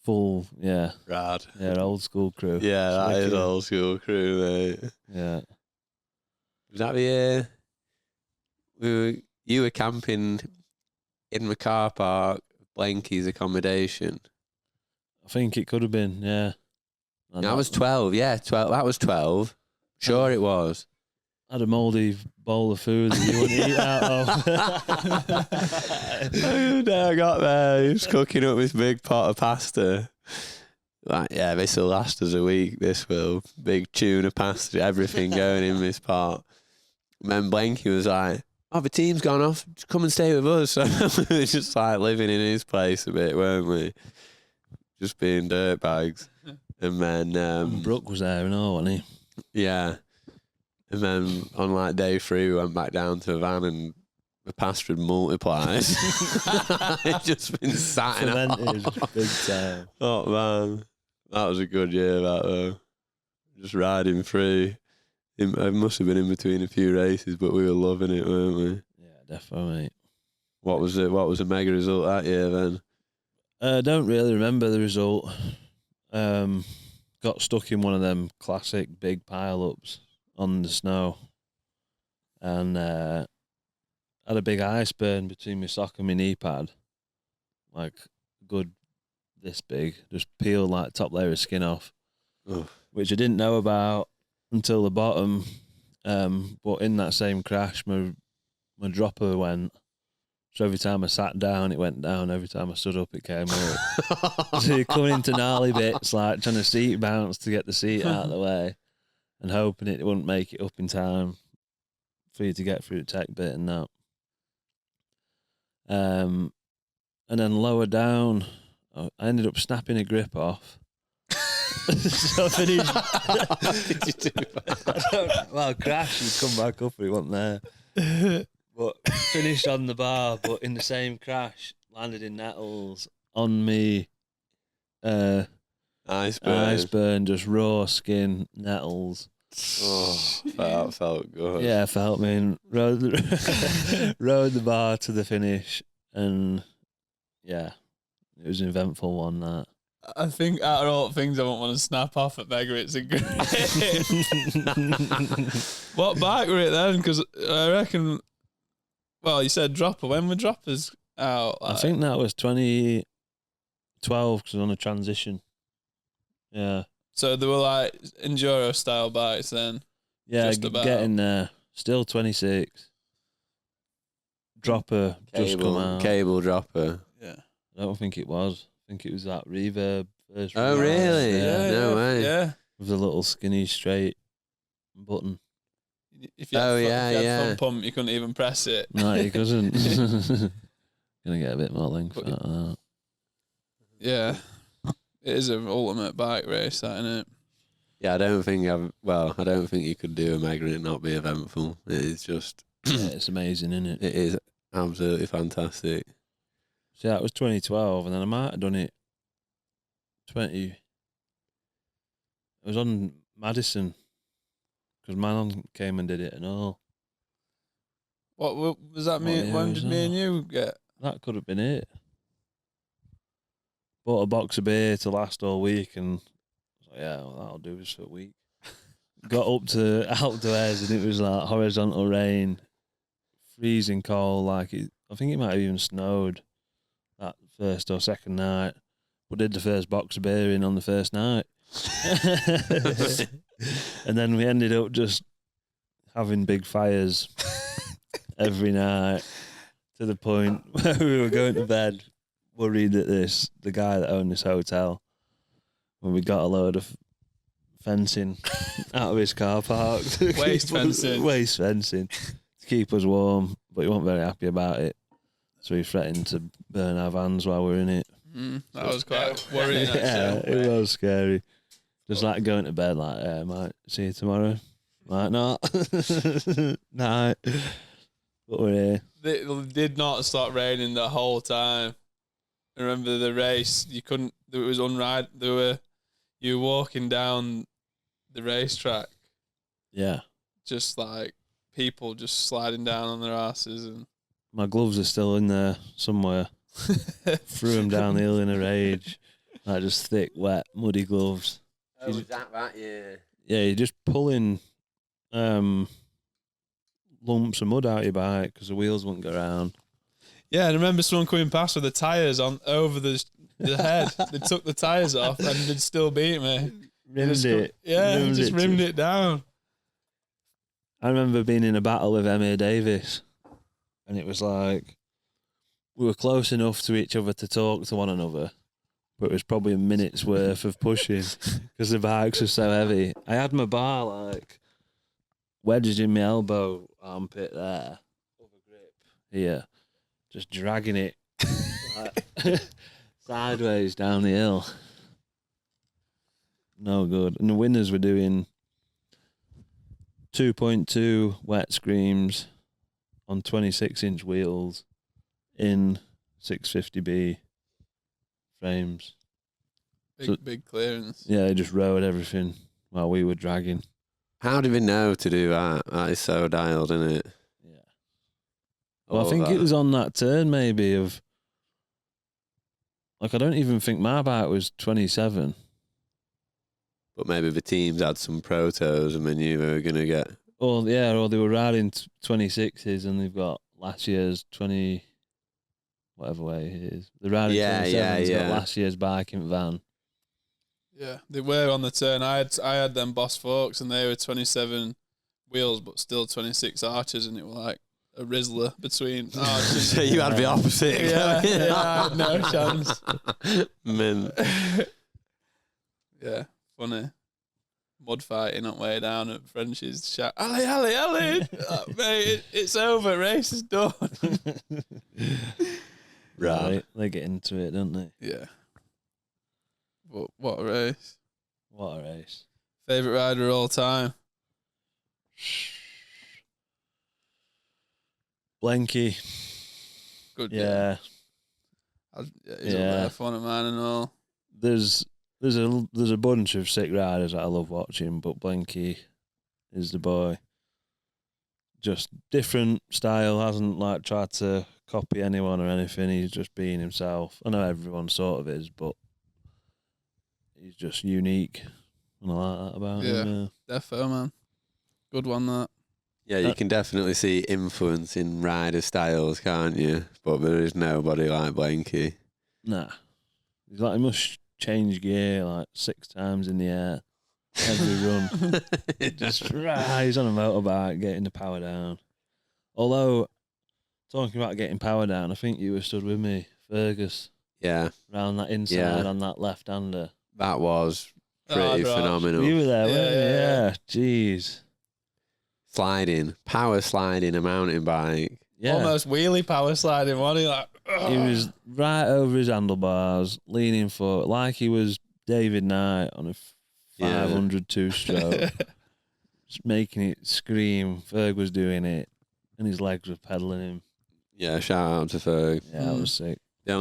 full, yeah. Rad. Yeah, old school crew. Yeah, that is Wicked. old school crew, mate. Yeah. Was that the year you were camping in the car park, Blanky's accommodation? I think it could have been, yeah. That was 12, yeah, 12. That was 12. Sure it was. I had a mouldy bowl of food that you wouldn't eat out of. I got there, he was cooking up this big pot of pasta. Like, yeah, this will last us a week, this will. Big tuna pasta, everything going in this pot. And then Blanky was like, oh, the team's gone off, just come and stay with us. So we were just like living in his place a bit, weren't we? Just being dirtbags. And then Brooke was there and all, wasn't he? yeah. And then on like day 3 we went back down to the van and the pasta had multiplied. It's just been sat in Fermented, it. big time. Oh man. That was a good year, that though. Just riding through. It must have been in between a few races, but we were loving it, weren't we? Yeah, definitely, mate. What was the mega result that year then? I don't really remember the result. Got stuck in one of them classic big pile-ups on the snow. And had a big ice burn between my sock and my knee pad. Like, good this big. Just peeled like top layer of skin off. Oh. Which I didn't know about until the bottom. But in that same crash, my dropper went. So every time I sat down, it went down. Every time I stood up, it came up. So you're coming into gnarly bits, like trying to seat bounce to get the seat out of the way and hoping it wouldn't make it up in time for you to get through the tech bit and that. And then lower down, I ended up snapping a grip off. So I finished. Did you do that? Well, crash and come back up, it wasn't there. But finished on the bar, but in the same crash, landed in nettles on me. Iceburn, just raw skin, nettles. Oh, that felt good. Yeah, felt me and rode the bar to the finish, and yeah, it was an eventful one. That I think out of all the things I won't want to snap off at Mega, it's a great. What bike were it then? Because I reckon. Well, you said dropper. When were droppers out? Like? I think that was 2012 because on a transition. Yeah. So they were like enduro style bikes then. Yeah, just about. Getting there. Still 26. Dropper just come out. Cable dropper. Yeah. I don't think it was. I think it was that reverb. First Oh, reverb. really? Yeah, No way. Yeah. With the little skinny straight button. If you had Oh, yeah, if you had yeah. thumb pump, you couldn't even press it. No, he couldn't. Gonna get a bit more length out of that. Yeah. It is an ultimate bike race, that, isn't it? Yeah, I don't think you could do a mega and it not be eventful. It is just Yeah, it's amazing, isn't it? It is absolutely fantastic. So that was 2012, and then I might have done it 20. It was on Madison because man came and did it and all. What was that? When did me and you get? That could have been it. Bought a box of beer to last all week, and I was like, yeah, well, that'll do us for a week. Got up to outdoors, and it was like horizontal rain, freezing cold. I think it might have even snowed that first or second night. But did the first box of beer in on the first night. And then we ended up just having big fires every night to the point where we were going to bed worried that the guy that owned this hotel, when we got a load of fencing out of his car park. Waste fencing to keep us warm, but he wasn't very happy about it. So he threatened to burn our vans while we were in it. That was quite worrying. Yeah, it was scary. Just like going to bed, like, yeah, might see you tomorrow. Might not. Night. But we're here. It did not stop raining the whole time. I remember the race. You couldn't. It was unride. You were walking down the racetrack. Yeah. Just like people just sliding down on their asses, and my gloves are still in there somewhere. Threw them down the hill in a rage. Like just thick, wet, muddy gloves. Oh, was that yeah? Yeah, you're just pulling lumps of mud out your bike because the wheels wouldn't go round. Yeah, I remember someone coming past with the tyres on over the head. They took the tyres off and they'd still beat me. Rimmed it. Yeah, just rimmed it down. I remember being in a battle with M.A. Davis, and it was like we were close enough to each other to talk to one another, but it was probably a minute's worth of pushing because the bikes were so heavy. I had my bar like wedged in my elbow armpit there, over grip here, just dragging it like, sideways down the hill. No good. And the winners were doing 2.2 wet screams on 26-inch wheels in 650B frames. Big clearance. Yeah, they just rode everything while we were dragging. How do we know to do that? That is so dialed, isn't it? Yeah. Well, I think it was on that turn maybe of... Like, I don't even think my bike was 27. But maybe the teams had some protos and they knew they were going to get... Or they were riding 26s and they've got last year's 20... Whatever way it is. They're riding 27s, got last year's bike in van. Yeah, they were on the turn. I had them Boss Forks and they were 27 wheels but still 26 arches, and it was like a Rizzler between arches. So you had the opposite. Yeah, I had no chance. Mint. Yeah, funny. Mud fighting on way down at French's. Shout, Ali! Mate, it's over. Race is done. Right. They get into it, don't they? Yeah. What a race. What a race. Favourite rider of all time? Blanky. Good. Yeah. He's up there, fun of mine and all. There's a bunch of sick riders that I love watching, but Blanky is the boy. Just different style, hasn't like tried to copy anyone or anything. He's just being himself. I know everyone sort of is, but he's just unique, and I like that about him. Yeah, defo, man. Good one, that. Yeah, you can definitely see influence in rider styles, can't you? But there is nobody like Blanky. Nah. He's like, he must change gear like 6 times in the air every run. Just he's on a motorbike getting the power down. Although, talking about getting power down, I think you were stood with me, Fergus. Yeah. Round that inside on that left-hander. That was pretty phenomenal. You were there, weren't you? Yeah. Jeez. Sliding, power sliding a mountain bike. Yeah. Almost wheelie power sliding, wasn't he? Like, he was right over his handlebars, leaning forward, like he was David Knight on a 500 two-stroke. Just making it scream. Ferg was doing it. and his legs were pedaling him. Yeah, shout out to Ferg. Yeah, that was sick. The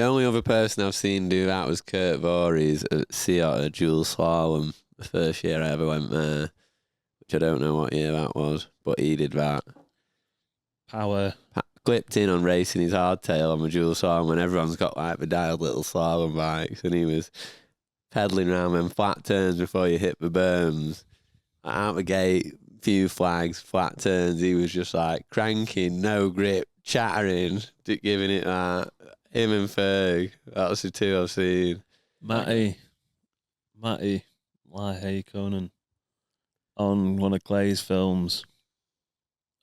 only other person I've seen do that was Kurt Voorhees at Sea Otter dual slalom. The first year I ever went there, which I don't know what year that was, but he did that. Power. Clipped in on racing his hardtail on the dual slalom when everyone's got like the dialed little slalom bikes, and he was pedaling around them flat turns before you hit the berms. Out the gate, few flags, flat turns. He was just like cranking, no grip, chattering, giving it that. Him and Ferg, that's the two I've seen. Matty, like Conan, on one of Clay's films.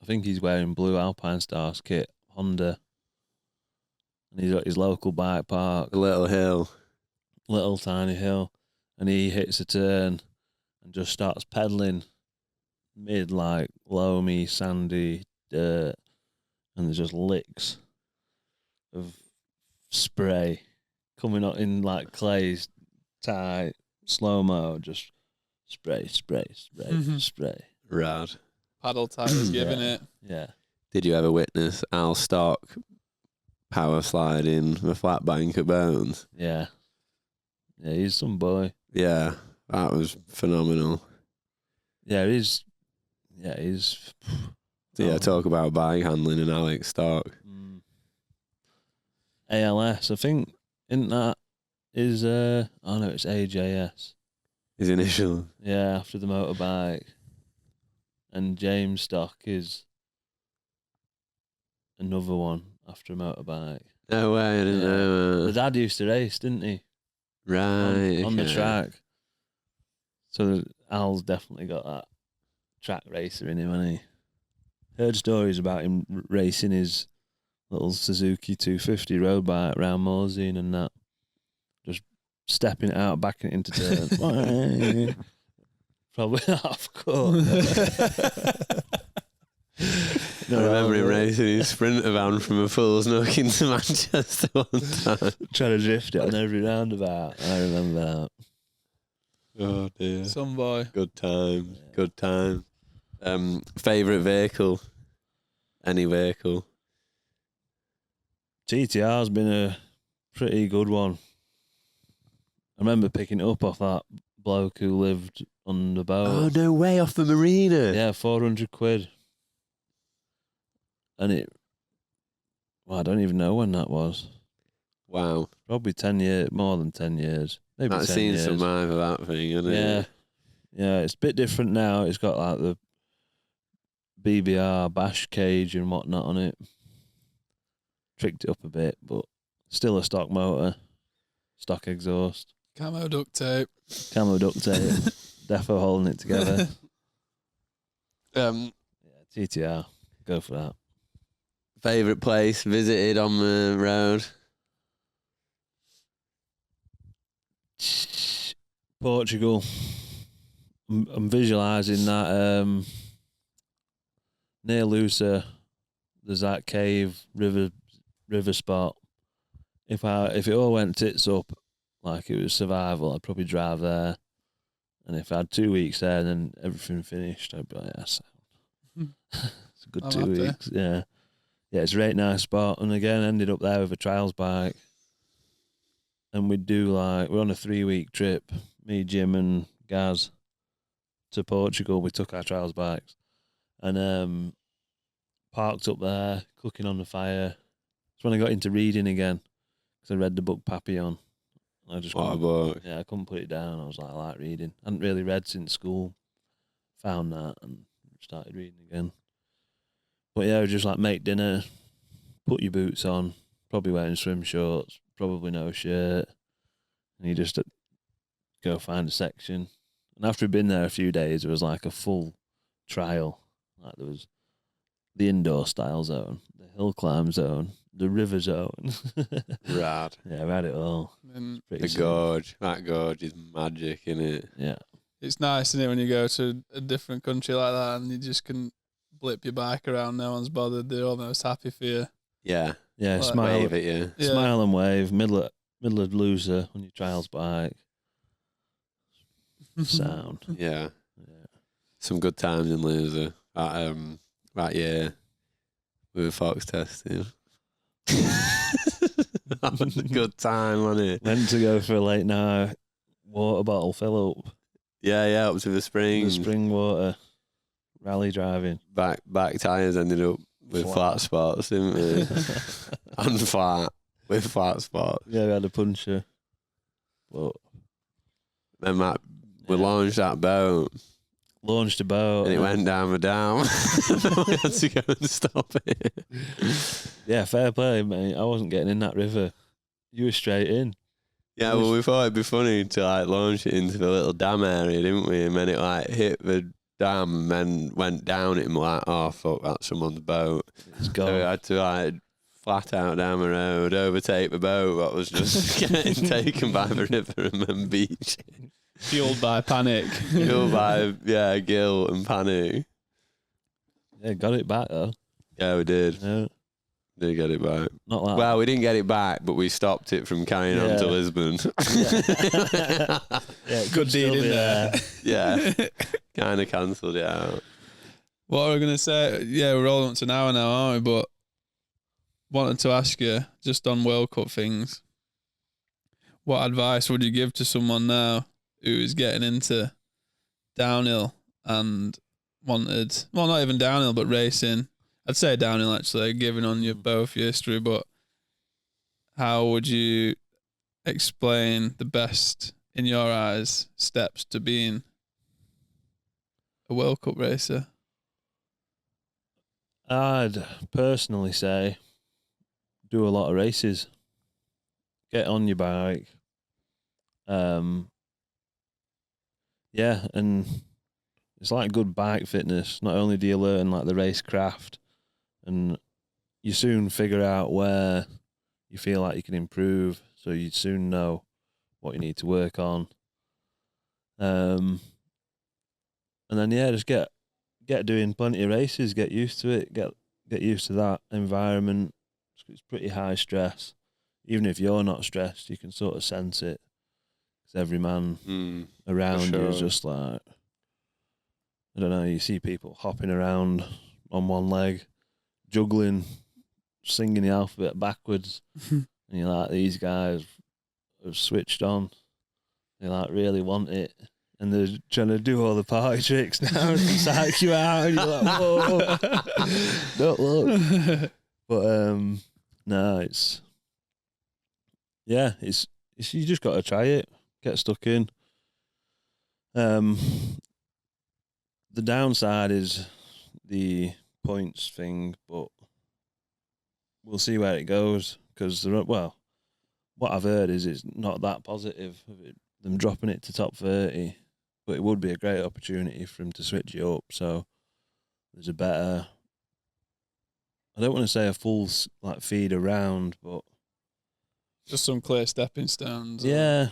I think he's wearing blue Alpine Stars kit, Honda, and he's at his local bike park, A little tiny hill, and he hits a turn and just starts pedaling mid like loamy, sandy dirt, and there's just licks of spray coming up in like Clay's tight slow mo, just spray. Rad. Paddle tires giving it. Yeah. Did you ever witness Al Stock power sliding the flat bank at Bones? Yeah. Yeah, he's some boy. Yeah, that was phenomenal. Yeah, he's. Yeah, talk about bike handling and Alex Stock. ALS, I think, isn't that is no, it's AJS. His initial. Yeah, after the motorbike. And James Stock is another one after a motorbike. No way, I didn't know. The dad used to race, didn't he? Right. On the track. So Al's definitely got that track racer in him, hasn't he? Heard stories about him racing his little Suzuki 250 road bike around Morzine and that. Just stepping it out, backing it into turn. Probably half cut. I remember him racing his Sprinter van from a Fool's Nook into Manchester one time. Trying to drift it on every roundabout. I remember that. Oh dear. Some boy. Good time. Yeah. Good time. Favourite vehicle? Any vehicle? TTR's been a pretty good one. I remember picking it up off that bloke who lived on the boat. Oh, no way, off the marina. Yeah, 400 quid. And I don't even know when that was. Wow. Probably 10 years, more than 10 years. Maybe I've 10 seen years. some live of that thing, hasn't it? Yeah, it's a bit different now. It's got like the BBR bash cage and whatnot on it. Tricked it up a bit, but still a stock motor, stock exhaust. Camo duct tape. Defo holding it together. Yeah, TTR. Go for that. Favourite place visited on the road? Portugal. I'm visualising that near Lusa, there's that cave river spot. If it all went tits up, like it was survival, I'd probably drive there. And if I had 2 weeks there and then everything finished, I'd be like, yes. It's a good I'm 2 happy. weeks. Yeah. Yeah, it's a great nice spot. And again, ended up there with a trials bike. And we'd do we're on a 3-week trip, me, Jim and Gaz, to Portugal. We took our trials bikes and parked up there, cooking on the fire. That's when I got into reading again, because I read the book Papillon. I just What a book. Yeah, I couldn't put it down. I was like, I like reading. I hadn't really read since school. Found that and started reading again. But yeah, just like make dinner, put your boots on, probably wearing swim shorts, probably no shirt, and you just go find a section. And after we'd been there a few days, it was like a full trial. Like there was the indoor style zone, the hill climb zone, the river zone. Rad. Yeah, we had it all. And The gorge. That gorge is magic, innit? Yeah. it's nice, isn't it, when you go to a different country like that and you just can blip your bike around, no one's bothered, they're almost happy for you. Yeah. Yeah, Like- smile. Wave at you. Yeah. Smile and wave, middle of loser on your trials bike. Sound. Yeah. Yeah. Some good times in Loser that year. We were fox testing. Having a good time, wasn't it? Meant to go for a late night water bottle fill up. Yeah, up to the The springs. spring water. Rally driving. Back tyres ended up with flat spots, didn't we? And flat, with flat spots. Yeah, we had a puncture. But Then we launched that boat launched a boat. and it went down the dam. We had to go and stop it. Yeah, fair play, mate. I wasn't getting in that river. You were straight in. Yeah, well, we thought it'd be funny to like launch it into the little dam area, didn't we? And then it like hit the dam and then went down it and we're like, oh fuck, that's someone's boat. It's So gone. we had to like flat out down the road, overtake the boat that was just getting taken by the river and then beach. Fueled by panic. Fueled by guilt and panic. Yeah, got it back though. Yeah, we did. No, Did get it back. not like Well, we didn't get it back, but we stopped it from carrying on to Yeah. Lisbon. yeah, it Good could deed still in be there. Yeah, kind of cancelled it out. What are we going to say? Yeah, we're rolling up to an hour now, aren't we? But wanted to ask you, just on World Cup things, what advice would you give to someone now who is getting into downhill and wanted, well, not even downhill, but racing? I'd say downhill, actually, given on your both your history, but how would you explain the best, in your eyes, steps to being a World Cup racer? I'd personally say do a lot of races. Get on your bike. Yeah, and it's like good bike fitness. Not only do you learn like the race craft, and you soon figure out where you feel like you can improve, so you soon know what you need to work on. And then just get doing plenty of races, get used to it, get used to that environment. It's pretty high stress. Even if you're not stressed, you can sort of sense it. Because every man around you is sure. just like, I don't know, you see people hopping around on one leg, juggling, singing the alphabet backwards. And you're like, these guys have switched on. They like really want it. And they're trying to do all the party tricks now to psych you out. And you're like, whoa, don't look. But no, it's you just got to try it, get stuck in. The downside is the points thing, but we'll see where it goes. Because what I've heard is it's not that positive of it, them dropping it to top 30, but it would be a great opportunity for him to switch it up. So there's a better, I don't want to say a full like feed around, but Just some clear stepping stones. yeah.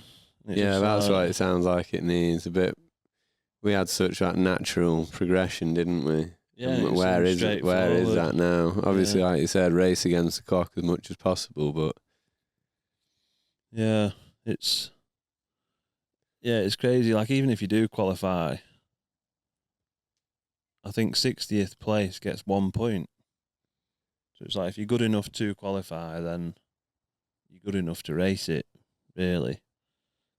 It's Yeah, just that's like- what it sounds like it needs. A bit. We had such that natural progression, didn't we? Yeah, And it where seems is it? Where is straightforward. that now? Obviously, Yeah. like you said, race against the clock as much as possible. But Yeah, it's crazy. Like even if you do qualify, I think 60th place gets 1 point. So it's like if you're good enough to qualify, then you're good enough to race it, really.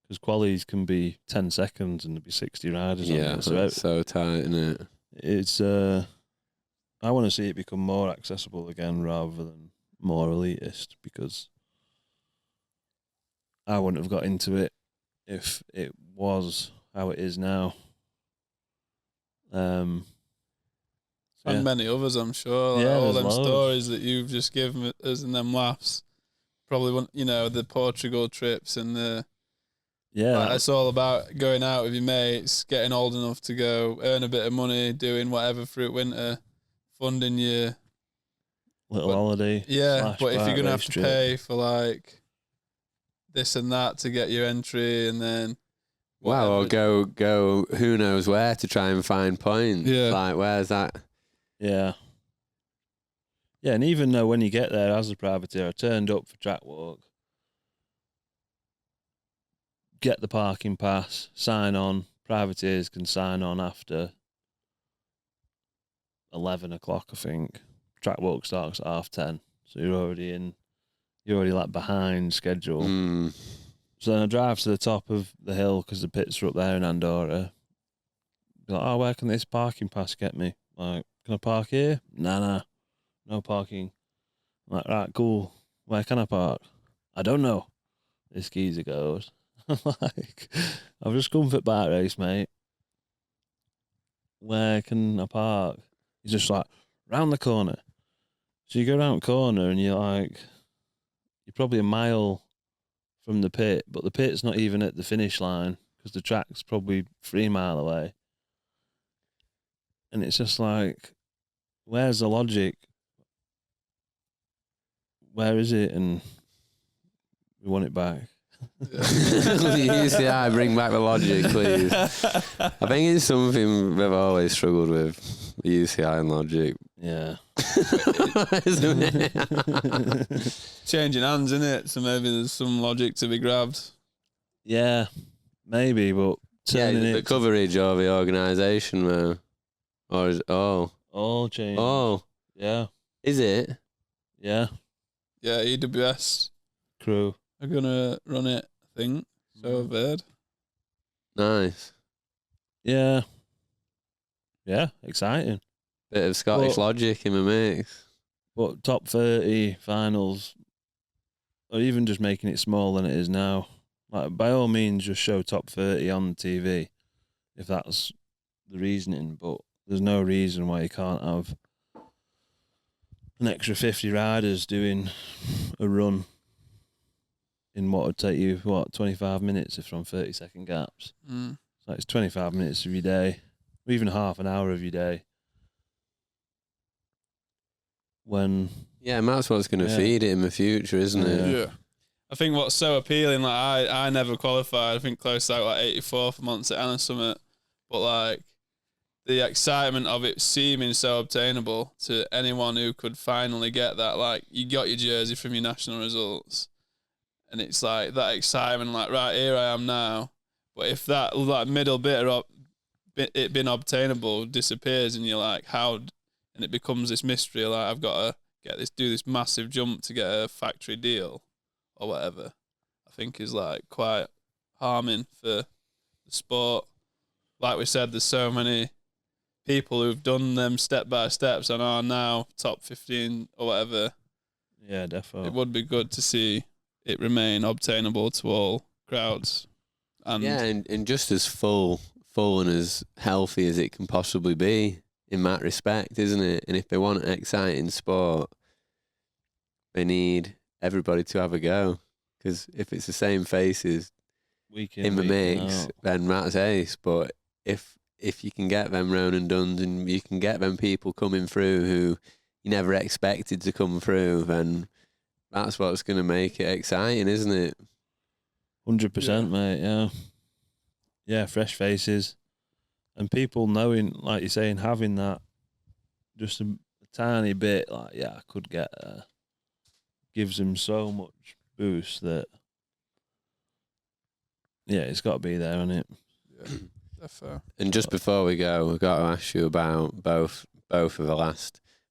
Because qualies can be 10 seconds and there'll be 60 riders on yeah, it. So that's so tight, isn't it? it's I want to see it become more accessible again rather than more elitist, because I wouldn't have got into it if it was how it is now. And Yeah. many others, I'm sure. Like Yeah, all there's them loads. stories that you've just given us and them laughs. Probably, the Portugal trips and Yeah, like, it's all about going out with your mates, getting old enough to go earn a bit of money, doing whatever through winter, funding your little but- holiday. but if you're /bike gonna have race to trip. pay for like this and that to get your entry, and then Wow, or whatever- go who knows where to try and find points. Yeah. Like, where's that? Yeah. Yeah, and even though when you get there as a privateer, I turned up for track walk, get the parking pass, sign on. Privateers can sign on after 11 o'clock, I think. track walk starts at 10:30, so you're already like behind schedule. So then I drive to the top of the hill because the pits are up there in Andorra. Be like, oh, where can this parking pass get me? Like, can I park here? Nah, no parking. I'm like, right, cool. Where can I park? I don't know. This geezer goes, I'm like, I've just come for bike race, mate. Where can I park? He's just like, round the corner. So you go round the corner and you're probably a mile from the pit, but the pit's not even at the finish line because the track's probably 3 miles away. And it's just like, where's the logic? Where is it? And we want it back. UCI, bring back the logic, please. I think it's something we've always struggled with, UCI and logic. Yeah. Isn't it? Changing hands, isn't it? So maybe there's some logic to be grabbed. Yeah, maybe, but turning the it coverage of the organisation, though. Or is all change. Oh. Yeah. Is it? Yeah. Yeah, EWS Crew. are gonna run it, I think. So I've heard. Nice. Yeah. Yeah, exciting. Bit of Scottish logic in the mix. But top 30 finals, or even just making it smaller than it is now, like by all means just show top 30 on the TV if that's the reasoning, but there's no reason why you can't have an extra 50 riders doing a run in what would take you, 25 minutes if from 30-second gaps. So it's 25 minutes of your day, or even half an hour of your day. And that's what's going to feed it in the future, isn't it? Yeah. I think what's so appealing, like I never qualified. I think close out like 84th months at Anna Summit, but like the excitement of it seeming so obtainable to anyone who could finally get that. Like you got your jersey from your national results, and it's like that excitement. Like right here I am now. But if that like middle bit of it being obtainable disappears, and you're like how. And it becomes this mystery, like I've got to do this massive jump to get a factory deal or whatever, I think is like quite harming for the sport. Like we said, there's so many people who've done them step by steps and are now top 15 or whatever. Yeah, definitely. It would be good to see it remain obtainable to all crowds. And just as full and as healthy as it can possibly be. In that respect, isn't it? And if they want an exciting sport, they need everybody to have a go. Because if it's the same faces in the mix, then that's ace. But if you can get them Ronan Dunns and you can get them people coming through who you never expected to come through, then that's what's going to make it exciting, isn't it? 100%, mate, yeah. Yeah, fresh faces. And people knowing, like you're saying, having that just a tiny bit, like, yeah, I could get gives them so much boost that, yeah, it's got to be there, hasn't it? Yeah, that's fair. And just before we go, we've got to ask you about both of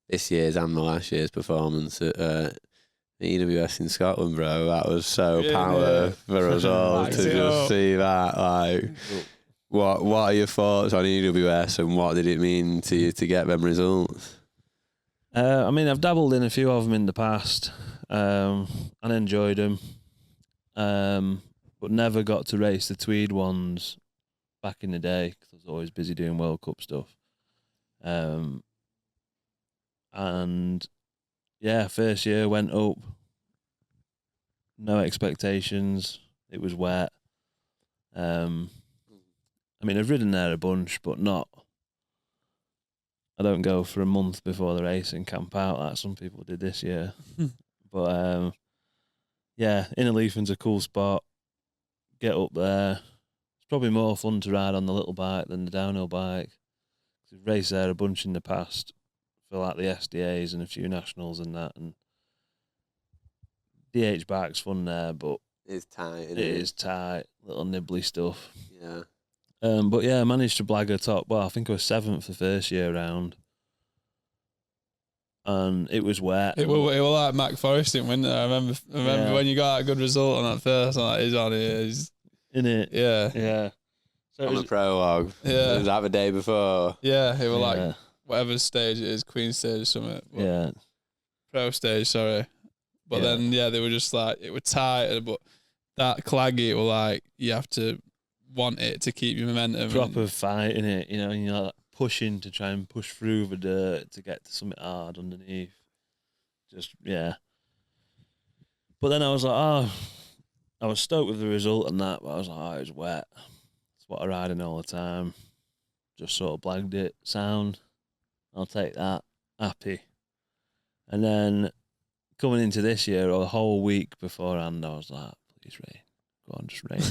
this year's and the last year's performance at EWS in Scotland, bro. That was so power for us all to just see that, like... What are your thoughts on EWS and what did it mean to you to get them results? I mean, I've dabbled in a few of them in the past and enjoyed them, but never got to race the Tweed ones back in the day because I was always busy doing World Cup stuff. And yeah, first year went up, no expectations. It was wet. I mean, I've ridden there a bunch, but not. I don't go for a month before the race and camp out like some people did this year. But yeah, Innerleithen's a cool spot. Get up there. It's probably more fun to ride on the little bike than the downhill bike. We've raced there a bunch in the past for like the SDAs and a few nationals and that. And DH bike's fun there, but it's tight. It is tight, little nibbly stuff. Yeah. But yeah, I managed to blag a top. Well, I think I was 7th the first year round. and it was wet. It was like Mac Forrest in winter. I remember when you got a good result on that first. I'm like, he's on here. He's in it. Yeah. Yeah. So On the prologue. Yeah. Was that the day before? Yeah, it was like whatever stage it is, Queen stage or something. Yeah. Pro stage, sorry. But then they were just like, it was tight, but that claggy, it was like you have to want it to keep your momentum. Proper fight in it, you know, and you're like pushing to try and push through the dirt to get to something hard underneath. Just But then I was like, I was stoked with the result and that, but I was like, it was wet. It's what I ride in all the time. Just sort of blagged it. Sound. I'll take that. Happy. And then coming into this year, or a whole week beforehand, I was like, please rain. Go on, just rain.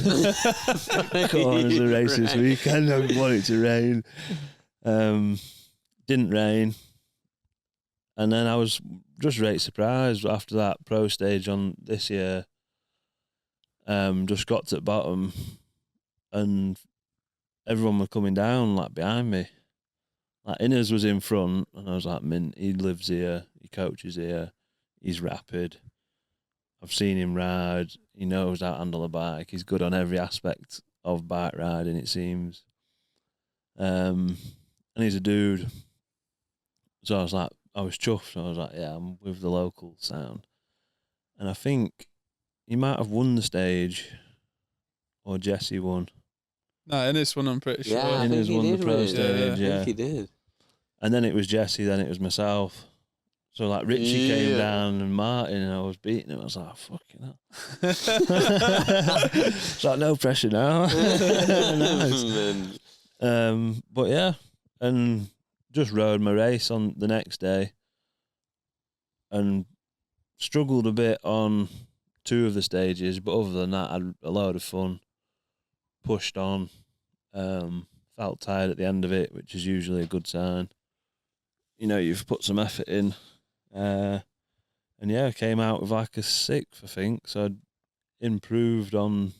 Go on, there's a race this weekend. I don't want it to rain. Didn't rain. And then I was just really surprised after that pro stage on this year. Just got to the bottom and everyone was coming down like behind me. Like Innes was in front and I was like, mint, he lives here, he coaches here, he's rapid. I've seen him ride, he knows how to handle a bike, he's good on every aspect of bike riding, it seems. And he's a dude. So I was chuffed. I was like, yeah, I'm with the local sound. And I think he might have won the stage, or Jesse won. No, in this one I'm pretty sure. Yeah, Innes won the pro stage, I think he did. And then it was Jesse, then it was myself. So like Richie came down and Martin, and I was beating him. I was like, fucking hell. It's like, no pressure now. Nice. But yeah, and just rode my race on the next day and struggled a bit on 2 of the stages, but other than that, I had a load of fun, pushed on, felt tired at the end of it, which is usually a good sign. You know, you've put some effort in. And yeah, I came out with like a 6th, I think, so I'd improved on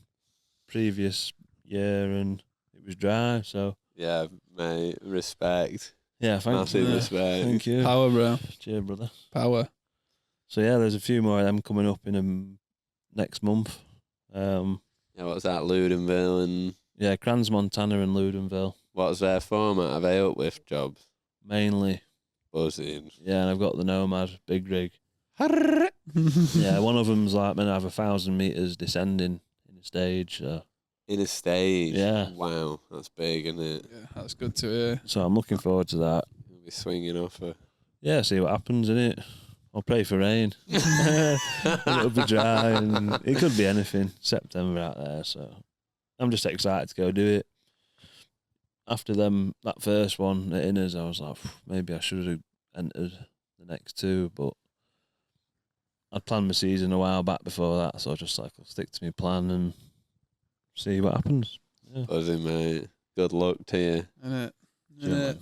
previous year and it was dry, so. Yeah, mate, respect. Yeah, thanks. Massive respect. Thank you. Power, bro. Cheers, brother. Power. So yeah, there's a few more of them coming up in next month. Yeah, what's that, Ludenville and... Yeah, Crans Montana and Ludenville. What's their format? Are they uplift jobs? Mainly. Buzzing. Yeah, and I've got the Nomad, big rig. Yeah, one of them's like meant to have 1,000 metres descending in the stage. So. In a stage? Yeah. Wow, that's big, isn't it? Yeah, that's good to hear. So I'm looking forward to that. You'll be swinging off her. Yeah, see what happens, innit? I'll pray for rain. It'll be dry and it could be anything. September out there, so I'm just excited to go do it. After that first one at Innes, I was like, maybe I should have entered the next 2, but I'd planned my season a while back before that, so I just like, I'll stick to my plan and see what happens. Yeah. Buzzing, mate. Good luck to you. Innit? Yeah.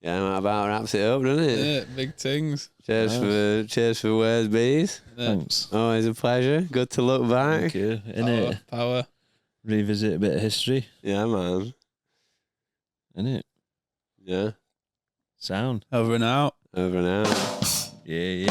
Yeah, that about wraps it up, doesn't it? Yeah, big things. Cheers for Where's Bees. Thanks. Always a pleasure. Good to look back. Thank you. Innit? Power. Revisit a bit of history. Yeah, man. Innit? Yeah. Sound. Over and out. Over and out. Yeah.